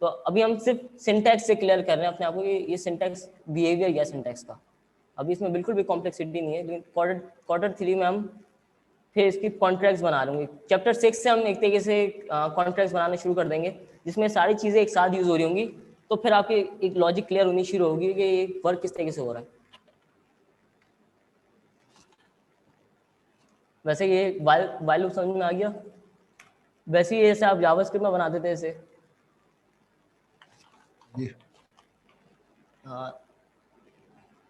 तो अभी हम सिर्फ सिंटैक्स से क्लियर कर रहे हैं अपने आप को कि ये सिंटैक्स बिहेवियर क्या सिंटैक्स का। अभी इसमें बिल्कुल भी कॉम्प्लेक्सिटी नहीं है, लेकिन Q3 में हम फिर इसकी कॉन्ट्रैक्ट्स बना लूंगी। चैप्टर 6 से हम एक तरीके से कॉन्ट्रैक्ट्स बनाने शुरू कर देंगे जिसमें सारी चीजें एक साथ यूज हो रही होंगी, तो फिर आपकी एक लॉजिक क्लियर होनी शुरू होगी कि ये वर्क किस तरीके से हो रहा है। वैसे ये वाइल लूप समझ में आ गया। वैसे ही जैसे आप जावास्क्रिप्ट में बनाते थे इसे, हाँ,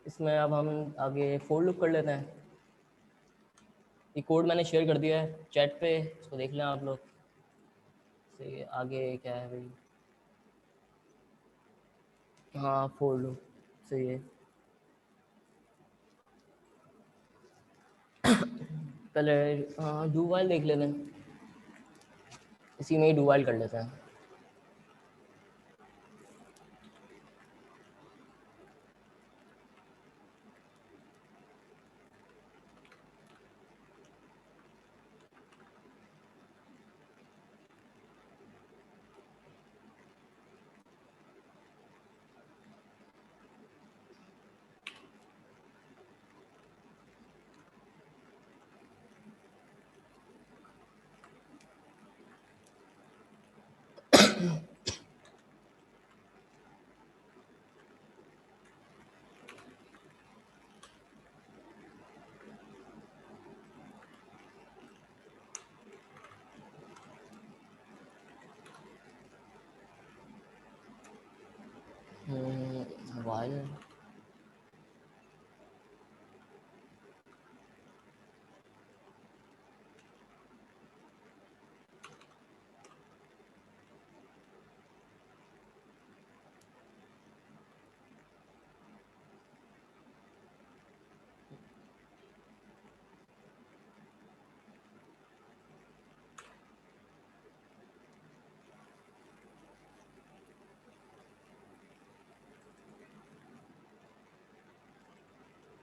इसमें अब हम आगे फोर लूप कर लेते हैं। ये कोड मैंने शेयर कर दिया है चैट पे, इसको देख लें आप लोग। सही, आगे क्या है भाई, हाँ फोर लूप। सही है। पहले डू वाइल देख लेते हैं, इसी में ही डू वाइल कर लेते हैं। वाइल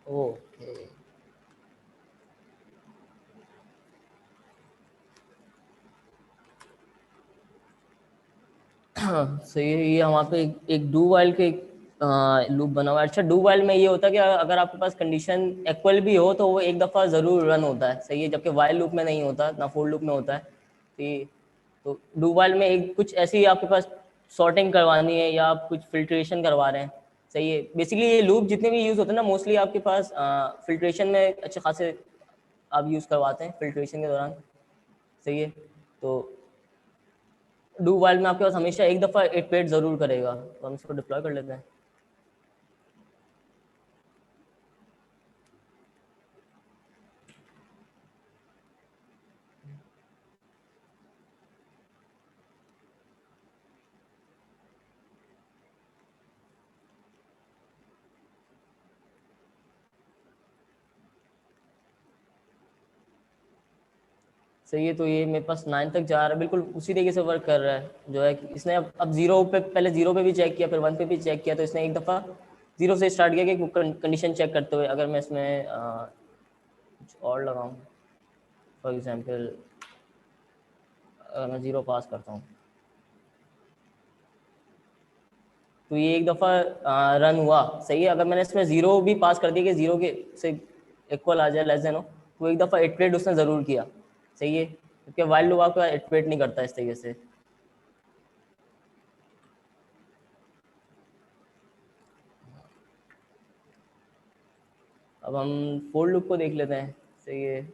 ओके सही है। ये वहाँ पे एक डू वाइल के लूप बना हुआ है। अच्छा, डू वाइल में ये होता है कि अगर आपके पास कंडीशन इक्वल भी हो तो वो एक दफ़ा ज़रूर रन होता है, सही है, जबकि वाइल लूप में नहीं होता, ना फोर लूप में होता है। तो डू वाइल में एक कुछ ऐसी आपके पास सॉर्टिंग करवानी है या आप कुछ फिल्ट्रेशन करवा रहे हैं, सही है। बेसिकली ये लूप जितने भी यूज़ होते हैं ना, मोस्टली आपके पास फिल्ट्रेशन में अच्छे खासे आप यूज़ करवाते हैं फिल्ट्रेशन के दौरान, सही है। तो डू वाइल में आपके पास हमेशा एक दफ़ा इटरेट ज़रूर करेगा। तो हम इसको डिप्लॉय कर लेते हैं। सही है। तो ये मेरे पास 9 तक जा रहा है, बिल्कुल उसी तरीके से वर्क कर रहा है। जो है कि इसने अब जीरो पे, पहले जीरो पे भी चेक किया, फिर 1 पे भी चेक किया। तो इसने एक दफ़ा जीरो से स्टार्ट किया कि कंडीशन चेक करते हुए। अगर मैं इसमें कुछ और लगाऊं, फॉर एग्जांपल अगर मैं जीरो पास करता हूँ तो ये एक दफ़ा रन हुआ, सही है। अगर मैंने इसमें जीरो भी पास कर दिया कि जीरो के से इक्वल आ जाए, लेस देन हो, तो एक दफ़ा इटरेट उसने ज़रूर किया, सही है, क्योंकि वाइल लूप आपका इटरेट नहीं करता इस तरीके से। अब हम फोर लूप को देख लेते हैं, सही है।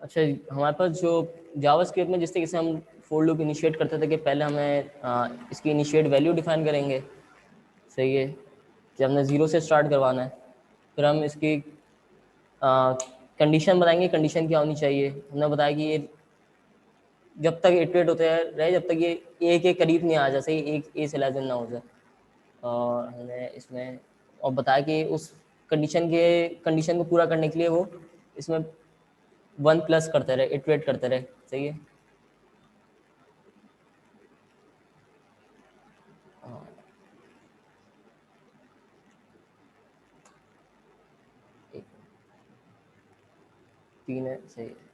अच्छा, हमारे पास जो जावास्क्रिप्ट में जिस तरीके से हम फोर लूप इनिशिएट करते थे कि पहले हमें इसकी इनिशिएट वैल्यू डिफाइन करेंगे, सही है, कि हमने ज़ीरो से स्टार्ट करवाना है। फिर हम इसकी कंडीशन बताएंगे, कंडीशन क्या होनी चाहिए। हमने बताया कि ये जब तक इटरेट होते रहे, जब तक ये ए के करीब नहीं आ जाए, सही, एक ए से लेस देन ना हो जाए। और हमने इसमें और बताया कि उस कंडीशन को पूरा करने के लिए वो इसमें 1 प्लस करते रहे, इटरेट करते रहे, सही है। एक 3 है, सही है।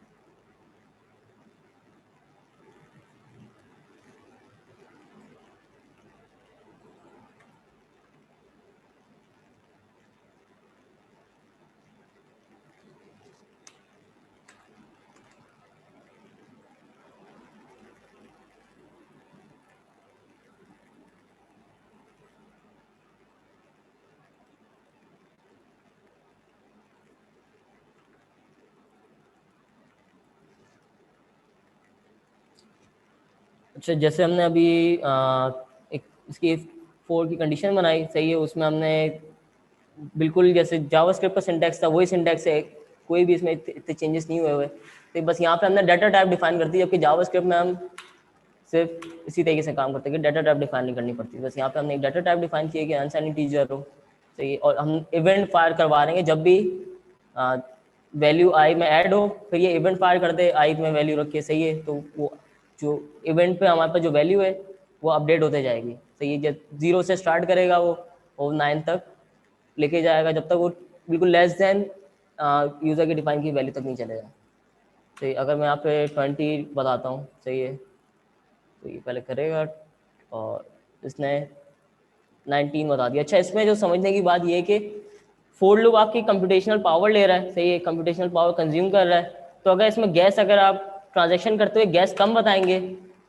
अच्छा, जैसे हमने अभी एक इसकी फोर की कंडीशन बनाई, सही है, उसमें हमने बिल्कुल जैसे जावास्क्रिप्ट का सिंटैक्स था वही सिंटैक्स है, कोई भी इसमें इतने चेंजेस नहीं हुए हुए। तो बस यहाँ पे हमने डाटा टाइप डिफाइन कर दी, जबकि जावास्क्रिप्ट में हम सिर्फ इसी तरीके से काम करते हैं कि डाटा टाइप डिफाइन नहीं करनी पड़ती। बस यहाँ पे हमने एक डाटा टाइप डिफाइन किया कि अनसाइन इंटीजर हो, सही, और हम इवेंट फायर करवा रहे हैं जब भी वैल्यू आई में ऐड हो, फिर ये इवेंट फायर कर दे आई में वैल्यू रख के, सही है। तो वो जो इवेंट पे हमारे पास जो वैल्यू है वो अपडेट होते जाएगी, सही है। जब 0 से स्टार्ट करेगा वो और 9 तक लेके जाएगा, जब तक वो बिल्कुल लेस देन यूज़र की डिफाइन की वैल्यू तक नहीं चलेगा, सही। अगर मैं यहाँ पे 20 बताता हूँ, सही है, तो ये पहले करेगा और इसने 19 बता दिया। अच्छा, इसमें जो समझने की बात ये है कि फोर लूप आपकी कंप्यूटेशनल पावर ले रहा है, सही है, कंप्यूटेशनल पावर कंज्यूम कर रहा है। तो अगर इसमें गैस, अगर आप ट्रांजैक्शन करते हुए गैस कम बताएंगे,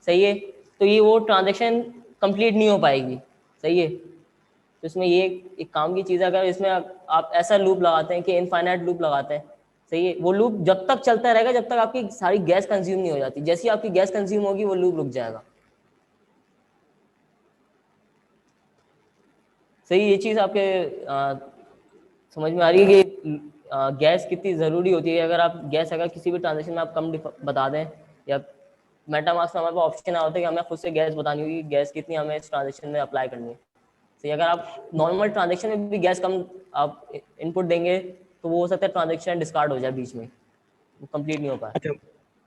सही है, तो ये वो ट्रांजैक्शन कंप्लीट नहीं हो पाएगी, सही है। तो इसमें ये एक काम की चीज़ है, अगर इसमें आप ऐसा लूप लगाते हैं कि इनफाइनाइट लूप लगाते हैं, सही है, वो लूप जब तक चलता रहेगा जब तक आपकी सारी गैस कंज्यूम नहीं हो जाती। जैसे ही आपकी गैस कंज्यूम होगी वो लूप रुक जाएगा, सही। ये चीज़ आपके समझ में आ रही है कि गैस कितनी ज़रूरी होती है। अगर आप गैस, अगर किसी भी ट्रांजेक्शन में आप कम बता दें, या मेटामास्क में हमारे पास ऑप्शन आता है कि हमें खुद से गैस बतानी होगी, गैस कितनी हमें इस ट्रांजेक्शन में अप्लाई करनी है, सही। अगर आप नॉर्मल ट्रांजेक्शन में भी गैस कम आप इनपुट देंगे तो वो हो सकता है ट्रांजेक्शन डिस्कार्ड हो जाए बीच में, वो कंप्लीट नहीं हो पाए। अच्छा,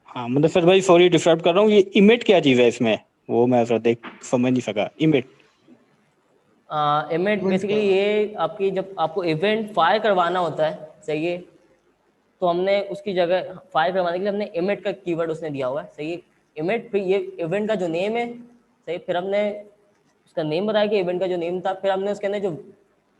हाँ मुदस्सिर भाई सॉरी डिस्टर्ब कर रहा हूँ, ये इमिट क्या चीज़ है इसमें, वो मैं समझ नहीं सका। इमिट इमिट बेसिकली ये आपकी, जब आपको इवेंट फायर करवाना होता है, सही है, तो हमने उसकी जगह फायर करवाने के लिए हमने इमिट का कीवर्ड उसने दिया हुआ है, सही है। इमिट, फिर ये इवेंट का जो नेम है, सही, फिर हमने उसका नेम बताया कि इवेंट का जो नेम था, फिर हमने उसके अंदर जो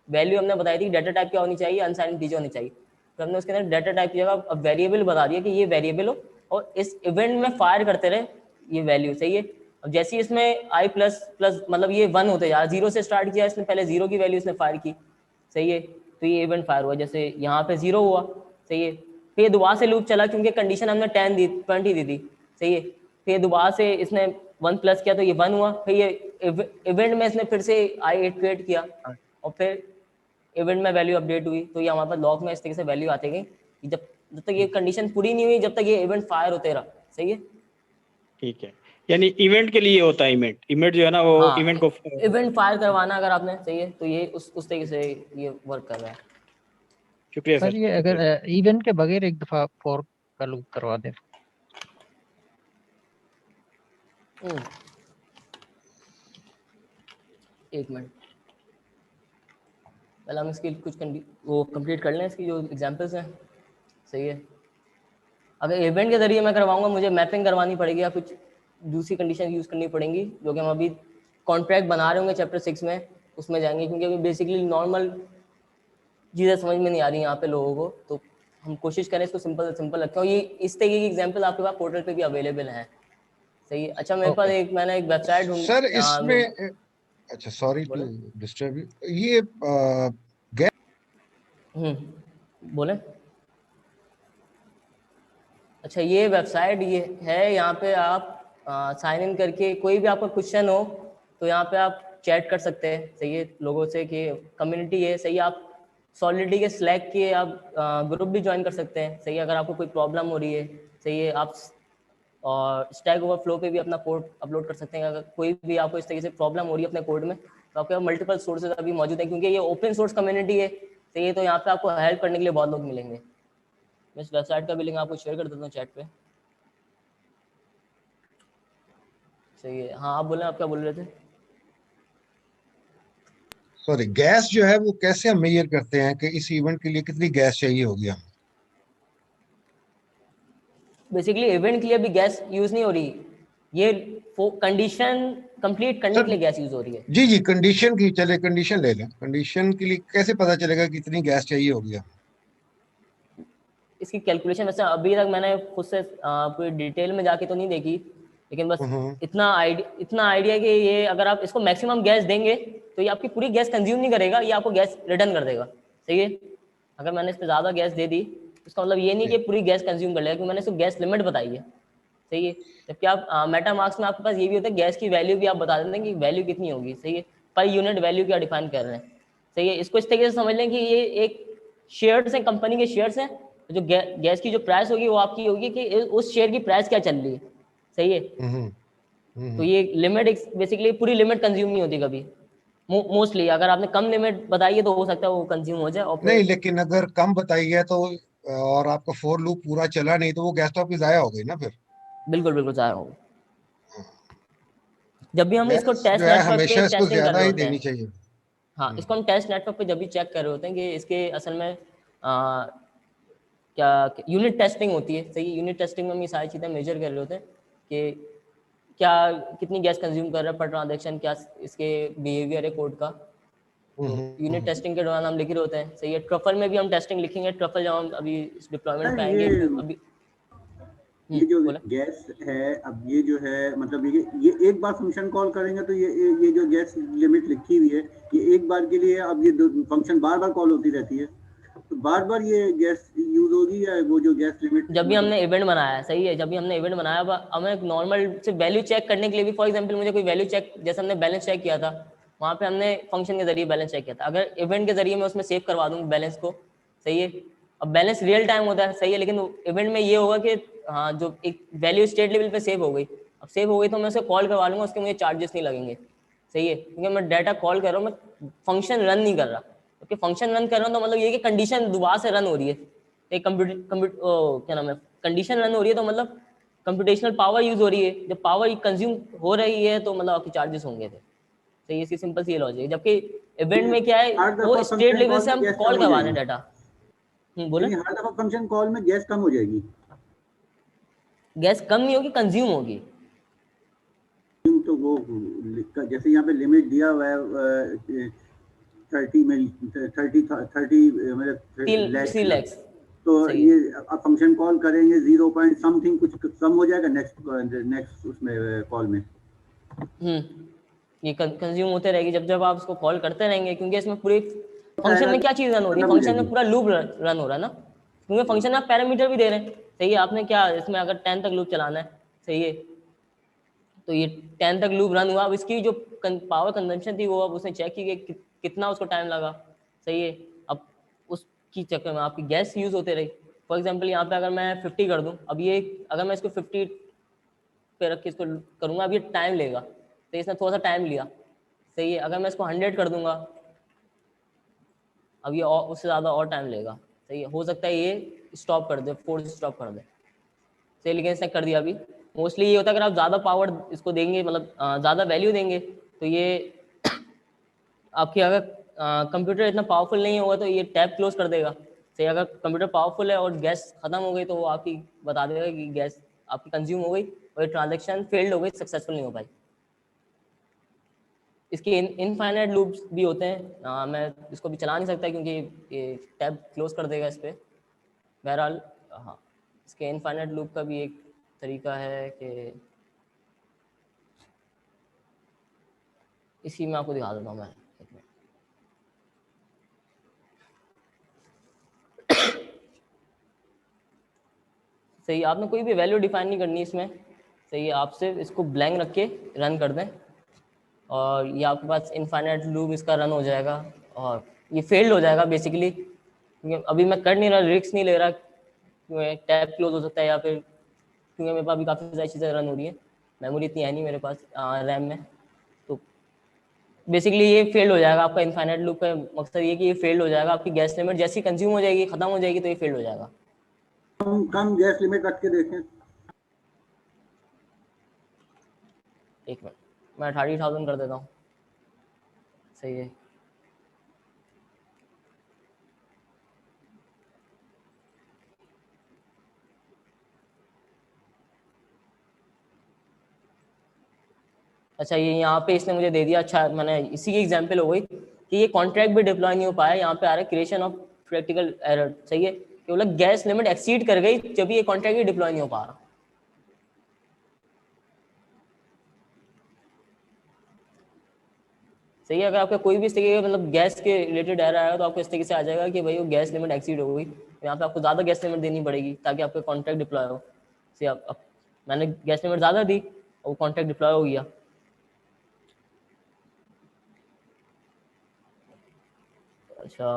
वैल्यू हमने बताई थी, डाटा टाइप क्या होनी चाहिए, अनसाइंड इंटीजर होनी चाहिए, फिर हमने उसके अंदर डाटा टाइप की जगह अब वेरिएबल बता दिया कि ये वेरिएबल हो और इस इवेंट में फायर करते रहे ये वैल्यू, सही है। अब जैसे ही इसमें i प्लस प्लस मतलब ये 1 होते जा, 0 से स्टार्ट किया इसने, पहले 0 की वैल्यू इसने फायर की, सही है, तो ये इवेंट फायर हुआ। जैसे यहाँ पे 0 हुआ, सही है, फिर दोबारा से लूप चला क्योंकि कंडीशन हमने 20 दी थी, सही है, फिर दोबारा से इसने 1 प्लस किया तो ये 1 हुआ, फिर ये इवेंट में इसने फिर से i8 क्रिएट किया और फिर इवेंट में वैल्यू अपडेट हुई। तो ये हमारे पास लॉग में इस तरीके से वैल्यू आते गई कि जब तक ये कंडीशन पूरी नहीं हुई जब तक ये इवेंट फायर होते रहा, सही है। ठीक है, यानी इवेंट के लिए होता है इवेंट जो है ना, वो हाँ, इवेंट को इवेंट फायर करवाना अगर आपने, सही है, तो ये उस तरीके से ये वर्क कर रहा है। शुक्रिया सर। ये अगर इवेंट के बगैर एक दफा फॉर का लूप करवा दें, एक मिनट, पहले हम इसकी कुछ वो कंप्लीट कर लें, इसकी जो एग्जांपल्स हैं, सही है। अगर इवेंट के जरिए मैं करवाऊंगा मुझे मैपिंग करवानी पड़ेगी या कुछ दूसरी कंडीशन यूज़ करनी पड़ेंगी, जो कि हम अभी कॉन्ट्रैक्ट बना रहे होंगे चैप्टर 6 में, उसमें जाएंगे, क्योंकि अभी बेसिकली नॉर्मल चीज़ें समझ में नहीं आ रही यहाँ पे लोगों को, तो हम कोशिश करें इसको सिंपल रखें। और ये इस तरीके की एग्जाम्पल आपके पास पोर्टल पे भी अवेलेबल हैं, सही है। अच्छा, मेरे पास मैंने एक वेबसाइट ढूंढी सर इसमें, अच्छा सॉरी टू डिस्टर्ब यू, ये बोले। अच्छा, ये वेबसाइट ये है, यहाँ पे आप साइन इन करके कोई भी आपका क्वेश्चन हो तो यहाँ पे आप चैट कर सकते हैं, सही है, लोगों से, कि कम्युनिटी है, सही है। आप सॉलिडिटी के स्लैक के आप ग्रुप भी ज्वाइन कर सकते हैं, सही है, अगर आपको कोई प्रॉब्लम हो रही है, सही है। आप और स्टैक ओवरफ्लो पे भी अपना कोड अपलोड कर सकते हैं। अगर कोई भी आपको इस तरीके से प्रॉब्लम हो रही है अपने कोड में, तो आपके मल्टीपल सोर्सेज अभी मौजूद हैं, क्योंकि ये ओपन सोर्स कम्युनिटी है, सही है, तो यहाँ पे आपको हेल्प करने के लिए बहुत लोग मिलेंगे। मैं इस वेबसाइट का भी लिंक आपको शेयर कर देता हूँ चैट पे, सही है। हाँ, आप बोले, आप क्या बोल रहे थे? सॉरी, गैस जो है वो कैसे हम मेजर करते हैं कि इस इवेंट के लिए कितनी गैस चाहिए होगी हमें? बेसिकली इवेंट के लिए भी गैस यूज नहीं हो रही, ये कंडीशन कंप्लीट करने के लिए गैस यूज हो रही है। जी, कंडीशन की, चले कंडीशन ले लें। कंडीशन के लिए कैसे पता चलेगा कितनी गैस चाहिए होगी हमें? इसकी कैलकुलेशन वैसे अभी तक मैंने खुद से पूरी डिटेल में जाके तो नहीं देखी, लेकिन बस इतना आइडिया है कि ये अगर आप इसको मैक्सिमम गैस देंगे तो ये आपकी पूरी गैस कंज्यूम नहीं करेगा, ये आपको गैस रिटर्न कर देगा, सही है। अगर मैंने इस पर ज़्यादा गैस दे दी इसका मतलब ये नहीं कि पूरी गैस कंज्यूम कर लेगा, क्योंकि मैंने इसको गैस लिमिट बताई है, सही है। जबकि आप मेटामास्क में आपके पास ये भी होता है, गैस की वैल्यू भी आप बता देते हैं कि वैल्यू कितनी होगी, सही है, पर यूनिट वैल्यू क्या डिफाइन कर रहे हैं, सही है। इसको इस तरीके से समझ लें कि ये एक शेयर्स हैं, कंपनी के शेयर्स हैं, जो गैस की जो प्राइस होगी वो आपकी होगी कि उस शेयर की प्राइस क्या चल रही है, सही है। तो ये लिमिट बेसिकली पूरी लिमिट कंज्यूम नहीं होती कभी, मोस्टली। अगर आपने कम लिमिट बताई है तो हो सकता है वो कंज्यूम हो जाए, और नहीं, लेकिन अगर कम बताई है तो और आपका फॉर लूप पूरा चला नहीं तो वो गैस तो आपकी जाया हो गई ना फिर। बिल्कुल जाया होगा। जब भी हम इसको टेस्ट नेटवर्क पे हमेशा इसको टेस्टिंग कर ज्यादा रहे ही होते देनी हैं, चाहिए। हाँ, इसको हम टेस्ट नेटवर्क पे जब भी चेक कर रहे होते हैं कि इसके असल में क्या यूनिट टेस्टिंग होती है, सही। यूनिट टेस्टिंग में हम ये सारी चीज़ें मेजर कर रहे होते हैं कि क्या कितनी गैस कंज्यूम कर रहा है पर ट्रांजैक्शन, क्या इसके बिहेवियर है कोड का, यूनिट टेस्टिंग के दौरान हम लिख रहे होते हैं, सही है। ट्रफल में भी हम टेस्टिंग लिखेंगे, ट्रफल जब हम अभी डिप्लॉयमेंट पे आएंगे अभी। ये जो गैस है, अब ये जो है मतलब ये एक बार फंक्शन कॉल करेंगे तो ये जो गैस लिमिट लिखी हुई है ये एक बार के लिए, अब ये फंक्शन बार बार कॉल होती रहती है तो बार बार ये गैस यूज होगी या वो जो गैस लिमिट जब भी हमने इवेंट बनाया है, सही है, जब भी हमने इवेंट बनाया हमें नॉर्मल से वैल्यू चेक करने के लिए भी, फॉर एग्जांपल मुझे कोई वैल्यू चेक, जैसे हमने बैलेंस चेक किया था वहाँ पे हमने फंक्शन के जरिए बैलेंस चेक किया था, अगर इवेंट के जरिए मैं उसमें सेव करवा दूँ बैलेंस को, सही है। अब बैलेंस रियल टाइम होता है, सही है, लेकिन इवेंट में ये होगा कि हाँ जो एक वैल्यू स्टेट लेवल पे सेव हो गई, अब सेव हो गई तो मैं उसे कॉल करवा लूँगा, उसके मुझे चार्जेस नहीं लगेंगे, सही है, क्योंकि मैं डाटा कॉल कर रहा हूँ, मैं फंक्शन रन नहीं कर रहा, क्योंकि फंक्शन रन कर रहा हूँ तो मतलब ये कि कंडीशन दोबारा से रन हो रही है, एक क्या नाम है, कंडीशन रन हो रही है तो मतलब कंप्यूटेशनल पावर यूज हो रही है, जब पावर कंज्यूम हो रही है तो मतलब आपके चार्जेस होंगे थे, सही है, इसकी सिंपल सी लॉजिक है। जबकि इवेंट में क्या है, वो स्टेट लेवल से हम कॉल करवा रहे हैं डाटा। बोले हर दफा फंक्शन कॉल में गैस कम हो जाएगी, गैस कम नहीं होगी, कंज्यूम होगी। तो वो जैसे यहाँ पे लिमिट दिया हुआ है 30 लाख, तो ये अब फंक्शन कॉल करेंगे 0 पॉइंट समथिंग कुछ कम हो जाएगा नेक्स्ट उसमें कॉल में। ये कंज्यूम होते रहेगी जब जब आप उसको कॉल करते रहेंगे, क्योंकि इसमें पूरी फंक्शन में क्या चीज रन हो रही है, फंक्शन में पूरा लूप रन हो रहा है ना, क्योंकि फंक्शन में आप पैरामीटर भी दे रहे हैं, सही है। आपने क्या इसमें अगर 10 तक लूप चलाना है, सही है, तो ये 10 तक लूप रन हुआ, अब इसकी जो पावर कंजम्पशन थी वो अब उसने चेक की कि कितना उसको टाइम लगा, सही है। अब उसकी चक्कर में आपकी गैस यूज होते रही। फॉर एग्जाम्पल यहाँ पे अगर मैं 50 कर दूँ, अब ये अगर मैं इसको 50 पे रख के इसको करूँगा, अब ये टाइम लेगा, तो इसने थोड़ा सा टाइम लिया, सही है। अगर मैं इसको 100 कर दूंगा, अब ये और उससे ज़्यादा और टाइम लेगा, सही है। हो सकता है ये स्टॉप कर दे, फोर्स स्टॉप कर दे, सही, लेकिन इसने कर दिया। अभी मोस्टली ये होता है अगर आप ज़्यादा पावर इसको देंगे, मतलब ज़्यादा वैल्यू देंगे, तो ये आपकी अगर कंप्यूटर इतना पावरफुल नहीं होगा तो ये टैब क्लोज कर देगा, सही। अगर कंप्यूटर पावरफुल है और गैस खत्म हो गई तो वो आपकी बता देगा कि गैस आपकी कंज्यूम हो गई और ये ट्रांजेक्शन फेल्ड हो गई, सक्सेसफुल नहीं हो पाई। इसके इनफाइनाइट लूप्स भी होते हैं, मैं इसको भी चला नहीं सकता क्योंकि ये टैब क्लोज कर देगा इस पर। बहरहाल हाँ, इसके इनफाइनाइट लूप का भी एक तरीका है कि इसी में आपको दिखा देता हूँ मैं, सही। आपने कोई भी वैल्यू डिफाइन नहीं करनी इसमें, सही है। आप सिर्फ इसको ब्लैंक रख के रन कर दें और ये आपके पास इनफाइनाइट लूप इसका रन हो जाएगा और ये फेल्ड हो जाएगा बेसिकली, क्योंकि अभी मैं कर नहीं रहा, रिस्क नहीं ले रहा, टैब क्लोज हो सकता है या फिर क्योंकि मेरे पास भी काफ़ी सारी चीज़ें रन हो रही है, मेमोरी इतनी है नहीं मेरे पास रैम में, तो बेसिकली ये फेल्ड हो जाएगा। आपका इनफाइनाइट लूप का मकसद ये कि ये फेल्ड हो जाएगा, आपकी गैस लिमिट जैसी कंज्यूम हो जाएगी, खत्म हो जाएगी, तो ये फेल्ड हो जाएगा। कम गैस लिमिट रख के देखें, एक मिनट, मैं 30,000 कर देता हूँ, सही है। अच्छा, ये यहाँ पे इसने मुझे दे दिया, अच्छा मैंने इसी की एग्जांपल हो गई कि ये कॉन्ट्रैक्ट भी डिप्लॉय नहीं हो पाया। यहाँ पे आ रहा है क्रिएशन ऑफ प्रैक्टिकल एरर, सही है, कि मतलब गैस लिमिट एक्सीड कर गई जब ये कॉन्ट्रैक्ट भी डिप्लॉय नहीं हो पा रहा, सही है। अगर आपका कोई भी इस तरीके का मतलब गैस के रिलेटेड एरर आया तो आपको इस तरीके से आ जाएगा कि भाई वो गैस लिमिट एक्सीड हो गई, तो यहाँ पे आपको ज़्यादा गैस लिमिट देनी पड़ेगी ताकि आपका कॉन्ट्रैक्ट डिप्लॉय हो। सही, आप मैंने गैस लिमिट ज़्यादा दी और कॉन्ट्रैक्ट डिप्लॉय हो गया। अच्छा,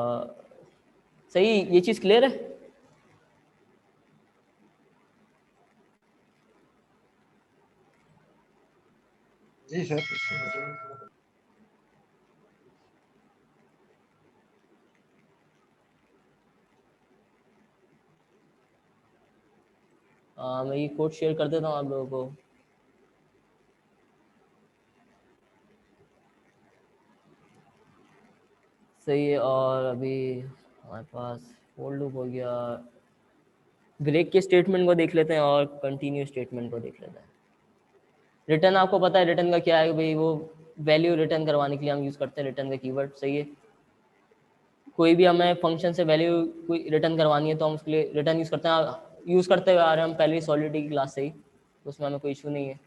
सही, ये चीज़ क्लियर है? जी सर। मैं ये कोड शेयर कर देता हूँ आप लोगों को। सही है, और अभी हमारे पास फोर लूप हो गया, ब्रेक के स्टेटमेंट को देख लेते हैं और कंटिन्यू स्टेटमेंट को देख लेते हैं। रिटर्न आपको पता है रिटर्न का क्या है, भाई वो वैल्यू रिटर्न करवाने के लिए हम यूज़ करते हैं रिटर्न का कीवर्ड, सही है। कोई भी हमें फंक्शन से वैल्यू कोई रिटर्न करवानी है तो हम उसके लिए रिटर्न यूज़ करते हुए आ रहे हैं हम पहले सॉलिडिटी की क्लास से ही, तो उसमें हमें कोई इशू नहीं है।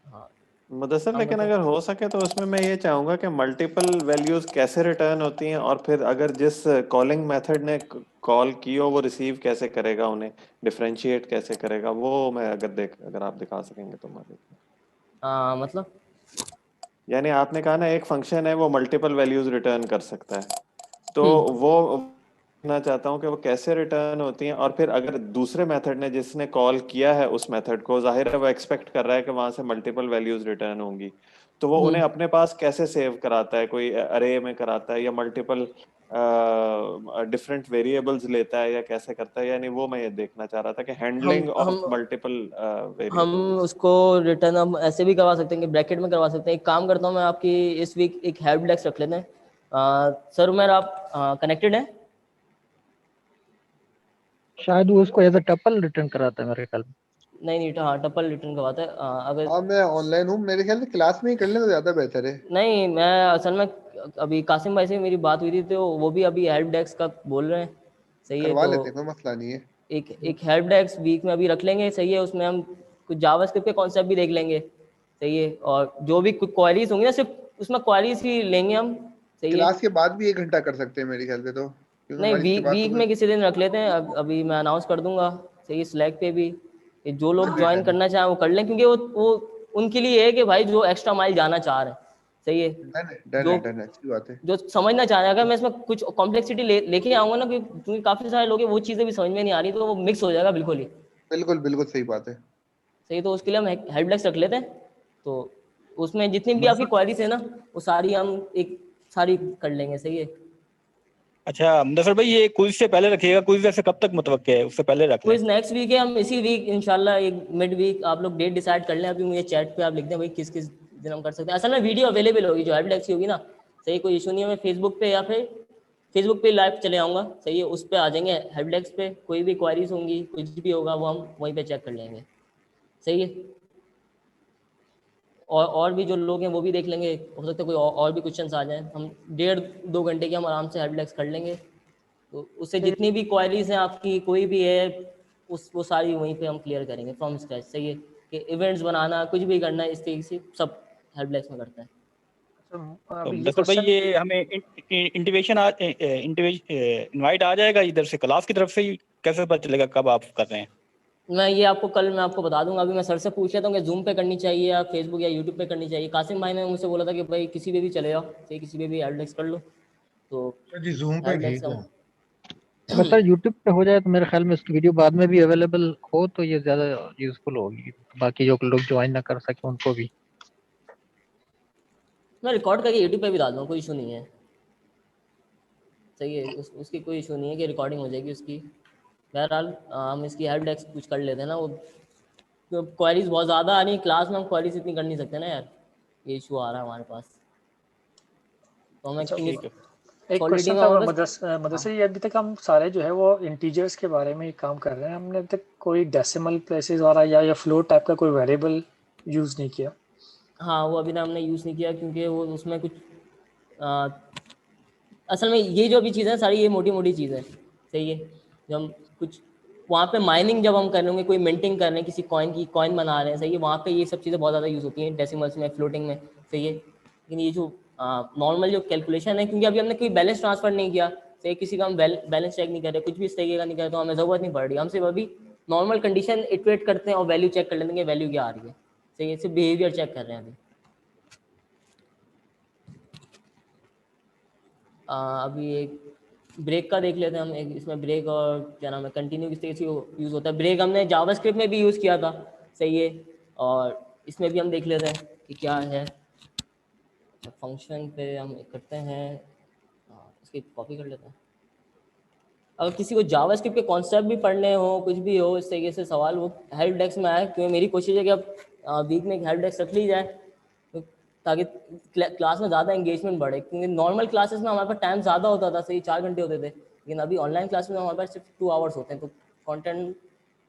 हाँ मुदस्सिर, लेकिन अगर हो सके तो उसमें मैं ये चाहूंगा कि मल्टीपल वैल्यूज कैसे रिटर्न होती हैं, और फिर अगर जिस कॉलिंग मेथड ने कॉल की हो वो रिसीव कैसे करेगा, उन्हें डिफरेंशिएट कैसे करेगा, वो मैं अगर आप दिखा सकेंगे तो मैं मतलब यानी आपने कहा ना एक फंक्शन है वो मल्टीपल वैल्यूज रिटर्न कर सकता है, तो वो मैं चाहता हूँ कि वो कैसे रिटर्न होती हैं, और फिर अगर दूसरे मेथड ने जिसने कॉल किया है उस मेथड को, जाहिर है वो एक्सपेक्ट कर रहा है कि वहां से मल्टीपल वैल्यूज रिटर्न होंगी, तो वो उन्हें अपने पास कैसे सेव कराता है, कोई अरे में कराता है या मल्टीपल डिफरेंट वेरिएबल्स लेता है या कैसे करता है, यानी वो मैं ये देखना चाह रहा था कि हैंडलिंग ऑफ मल्टीपल हम उसको रिटर्न हम ऐसे भी करवा सकते हैं कि ब्रैकेट में करवा सकते हैं। एक काम करता हूँ मैं, आपकी इस वीक एक हेल्प डेस्क रख लेते हैं। सर उमर आप कनेक्टेड हैं? शायद वो उसको एज अ टपल रिटर्न कराता है मेरे ख्याल में। नहीं हाँ टपल रिटर्न करवाता है। अगर हाँ मैं ऑनलाइन हूँ, मेरे ख्याल से क्लास में ही कर लें तो ज्यादा बेहतर है। नहीं मैं असल में अभी कासिम भाई से मेरी बात हुई थी तो वो भी अभी हेल्प डेस्क का बोल रहे हैं। सही है, करवा तो लेते हैं, कोई मसला नहीं है। एक हेल्प डेस्क वीक में अभी रख लेंगे। सही है, उसमें हम कुछ जावास्क्रिप्ट के कॉन्सेप्ट भी देख लेंगे। सही है, और जो भी कुछ क्वेरीज होंगी ना सिर्फ उसमें क्वेरीज ही लेंगे हम। सही है, क्लास के बाद भी 1 घंटा कर सकते हैं मेरे ख्याल से, तो क्योंकि नहीं हमारी इसके बाद तो वीक कोई में किसी दिन रख लेते हैं। अभी मैं अनाउंस कर दूंगा। सही है, स्लैक पे भी कि जो लोग ज्वाइन करना चाहें वो कर लें, क्योंकि वो उनके लिए है कि भाई जो एक्स्ट्रा माइल जाना चाह रहे हैं। सही है, डन है, अच्छी बात है। जो समझना चाह रहे हैं, अगर मैं इसमें कुछ कॉम्प्लेक्सिटी लेके आऊंगा ना, क्योंकि काफी सारे लोग हैं वो चीजें भी समझ में नहीं आ रही, तो वो मिक्स हो जाएगा बिल्कुल ही। बिल्कुल सही बात है। सही, तो उसके लिए हम हेल्प डेस्क रख लेते हैं, तो उसमें जितनी भी आपकी क्वेरीज है ना वो सारी हम सारी कर लेंगे। सही है। अच्छा मुदस्सिर भाई, ये क्विज से पहले रखिएगा, क्विज वैसे कब तक मुतवक्के है, उससे पहले रख लें। क्विज नेक्स्ट वीक है, हम इसी वीक इंशाल्लाह एक मिड वीक आप लोग डेट डिसाइड कर लें। अभी मुझे चैट पे आप लिख दें भाई किस किस दिन हम कर सकते हैं। असल में वीडियो अवेलेबल होगी जो हेल्प डेस्क की होगी ना। सही, कोई इशू नहीं है। मैं फेसबुक पे या फिर फेसबुक पे लाइव चले आऊँगा। सही है, उस पर आ जाएंगे हेल्प डेस्क पे, कोई भी क्वारीज होंगी कुछ भी होगा वो हम वहीं पे चेक कर लेंगे। सही है, और भी जो लोग हैं वो भी देख लेंगे, हो सकता है कोई और भी क्वेश्चंस आ जाएं। हम 1.5-2 घंटे की हम आराम से हेल्प डेस्क कर लेंगे, तो उससे जितनी भी क्वारीज हैं आपकी कोई भी है वो सारी वहीं पे हम क्लियर करेंगे फ्रॉम स्क्रैच। सही है, कि इवेंट्स बनाना कुछ भी करना है इस तरीके से सब हेल्प डेस्क में करता है। तो मुदस्सिर भाई ये हमें इंटीमेशन इनवाइट आ जाएगा इधर से क्लास की तरफ से ही, कैसे पता चलेगा कब आप कर रहे हैं? मैं आपको बता दूंगा। अभी मैं सर से पूछ लेता हूँ कि जूम पे करनी चाहिए या फेसबुक या यूट्यूब पे करनी चाहिए। कासिम भाई ने मुझसे बोला था कि भाई किसी पे भी चले जाओ, सही, किसी पे भी हेल्प डेस्क कर लो। तो जी जूम पे ठीक है। अगर सर यूट्यूब पे हो जाए तो मेरे ख्याल में उसकी वीडियो बाद में भी अवेलेबल हो तो ये ज्यादा यूजफुल होगी, बाकी जो लोग ज्वाइन ना कर सके उनको भी। मैं रिकॉर्ड करके यूट्यूब पे भी डाल दूँगा, कोई इशू नहीं है। सही है, उसकी कोई इशू नहीं है कि रिकॉर्डिंग हो जाएगी उसकी। बहरहाल हम इसकी हेल्प डेस्क कुछ कर लेते हैं ना। वो क्वेरीज बहुत ज़्यादा आ रही है क्लास में, हम क्वेरीज इतनी कर नहीं सकते ना यार, ये इशू आ रहा है हमारे पास। तो हमें एक क्वेश्चन था मदरसे, ये अभी तक हम सारे जो है वो इंटीजर्स के बारे में ही काम कर रहे हैं। हमने अभी तक कोई डेसिमल प्लेसेस वाला या फ्लोट टाइप का कोई वेरिएबल यूज़ नहीं किया। हाँ, वो अभी ना हमने यूज़ नहीं किया, क्योंकि वो उसमें कुछ असल में ये जो अभी चीज़ें सारी ये मोटी मोटी चीज़ें हैं। सही है, जब हम कुछ वहाँ पे माइनिंग जब हम कर रहे होंगे, कोई मिंटिंग कर रहे हैं, किसी कॉइन बना रहे हैं, सही है, वहाँ पे ये सब चीज़ें बहुत ज़्यादा यूज़ होती हैं डेसिमल्स में, फ्लोटिंग में। सही है, लेकिन ये जो नॉर्मल जो कैलकुलेशन है, क्योंकि अभी हमने कोई बैलेंस ट्रांसफर नहीं किया, सही, किसी का हम बैलेंस चेक नहीं कर रहे, कुछ भी इस तरीके का नहीं कर रहे, तो हमें ज़रूरत नहीं पड़ रही। हम सिर्फ अभी नॉर्मल कंडीशन इटरेट करते हैं और वैल्यू चेक कर लेते हैं, वैल्यू क्या आ रही है। सही है, सिर्फ बिहेवियर चेक कर रहे हैं अभी। अभी एक ब्रेक का देख लेते हैं हम। एक इसमें ब्रेक और क्या नाम है कंटिन्यू किस तरीके से यूज़ होता है। ब्रेक हमने जावास्क्रिप्ट में भी यूज़ किया था। सही है, और इसमें भी हम देख लेते हैं कि क्या है। फंक्शन पे हम करते हैं, इसकी कॉपी कर लेते हैं। अगर किसी को जावास्क्रिप्ट के कॉन्सेप्ट भी पढ़ने हो, कुछ भी हो इस तरीके से सवाल, वो हेल्प डेस्क में आए, क्योंकि मेरी कोशिश है कि अब वीक में एक हेल्प डेस्क रख ली जाए, ताकि क्लास में ज़्यादा एंगेजमेंट बढ़े। क्योंकि नॉर्मल क्लासेस में हमारे पास टाइम ज़्यादा होता था, सही 4 घंटे होते थे, लेकिन अभी ऑनलाइन क्लास में हमारे पास सिर्फ 2 आवर्स होते हैं, तो कंटेंट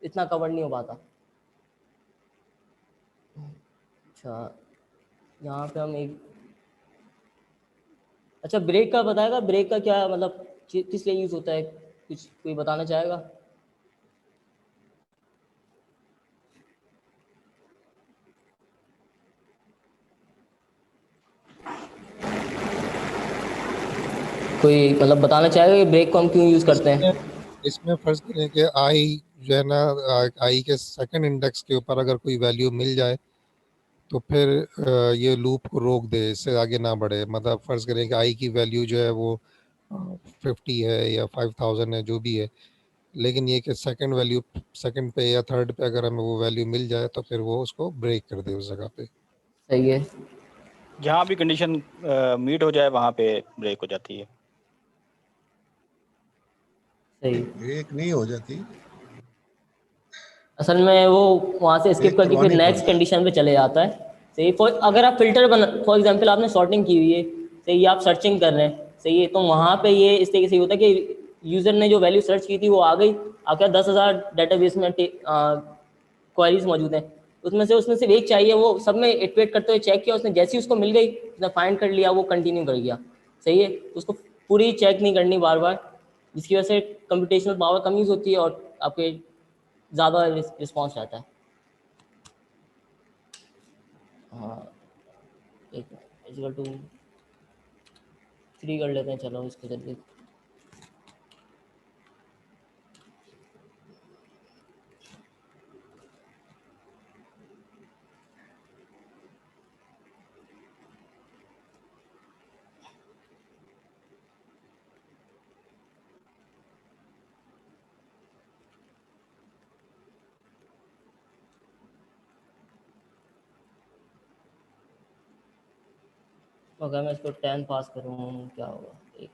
इतना कवर नहीं हो पाता। अच्छा, यहाँ पे हम एक अच्छा ब्रेक का बताएगा, ब्रेक का क्या मतलब किस लिए यूज होता है, कुछ कोई बताना चाहेगा? कोई मतलब बताना चाहेगा कि ब्रेक को हम क्यों यूज करते हैं? इसमें फर्ज करें कि आई जो है ना, आई के सेकंड इंडेक्स के ऊपर अगर कोई वैल्यू मिल जाए तो फिर ये लूप को रोक दे, इससे आगे ना बढ़े। मतलब फर्ज करें कि आई की वैल्यू जो है वो 50 है या 5000 है, जो भी है, लेकिन ये कि सेकंड वैल्यू, सेकंड पे या थर्ड पे अगर हमें वो वैल्यू मिल जाए तो फिर वो उसको ब्रेक कर दे उस जगह पे। सही है, जहाँ भी कंडीशन मीट हो जाए वहाँ पे ब्रेक हो जाती है। सही। ब्रेक नहीं हो जाती, असल में वो वहाँ से स्किप ब्रेक करके फिर करवानी नेक्स्ट पड़ती है। कंडीशन पे चले जाता है। सही। अगर आप फिल्टर बना, फॉर एग्जांपल आपने सॉर्टिंग की हुई है, सही, आप सर्चिंग कर रहे हैं, सही है, तो वहाँ पे ये इस तरीके से होता है कि यूजर ने जो वैल्यू सर्च की थी वो आ गई, आपके 10,000 डेटाबेस में क्वेरीज मौजूद हैं, उसमें से सिर्फ एक चाहिए, वो सब में इटरेट करते हुए चेक किया, उसने जैसे ही उसको मिल गई उसने फाइंड कर लिया, वो कंटिन्यू कर गया। सही है, उसको पूरी चेक नहीं करनी बार बार, जिसकी वजह से कंप्यूटेशनल पावर कम यूज होती है और आपके ज़्यादा रिस्पॉन्स रहता है। हाँ, एक इक्वल टू 3 कर लेते हैं, चलो इसको जल्दी। अगर मैं इसको 10 पास करूँ क्या होगा? एक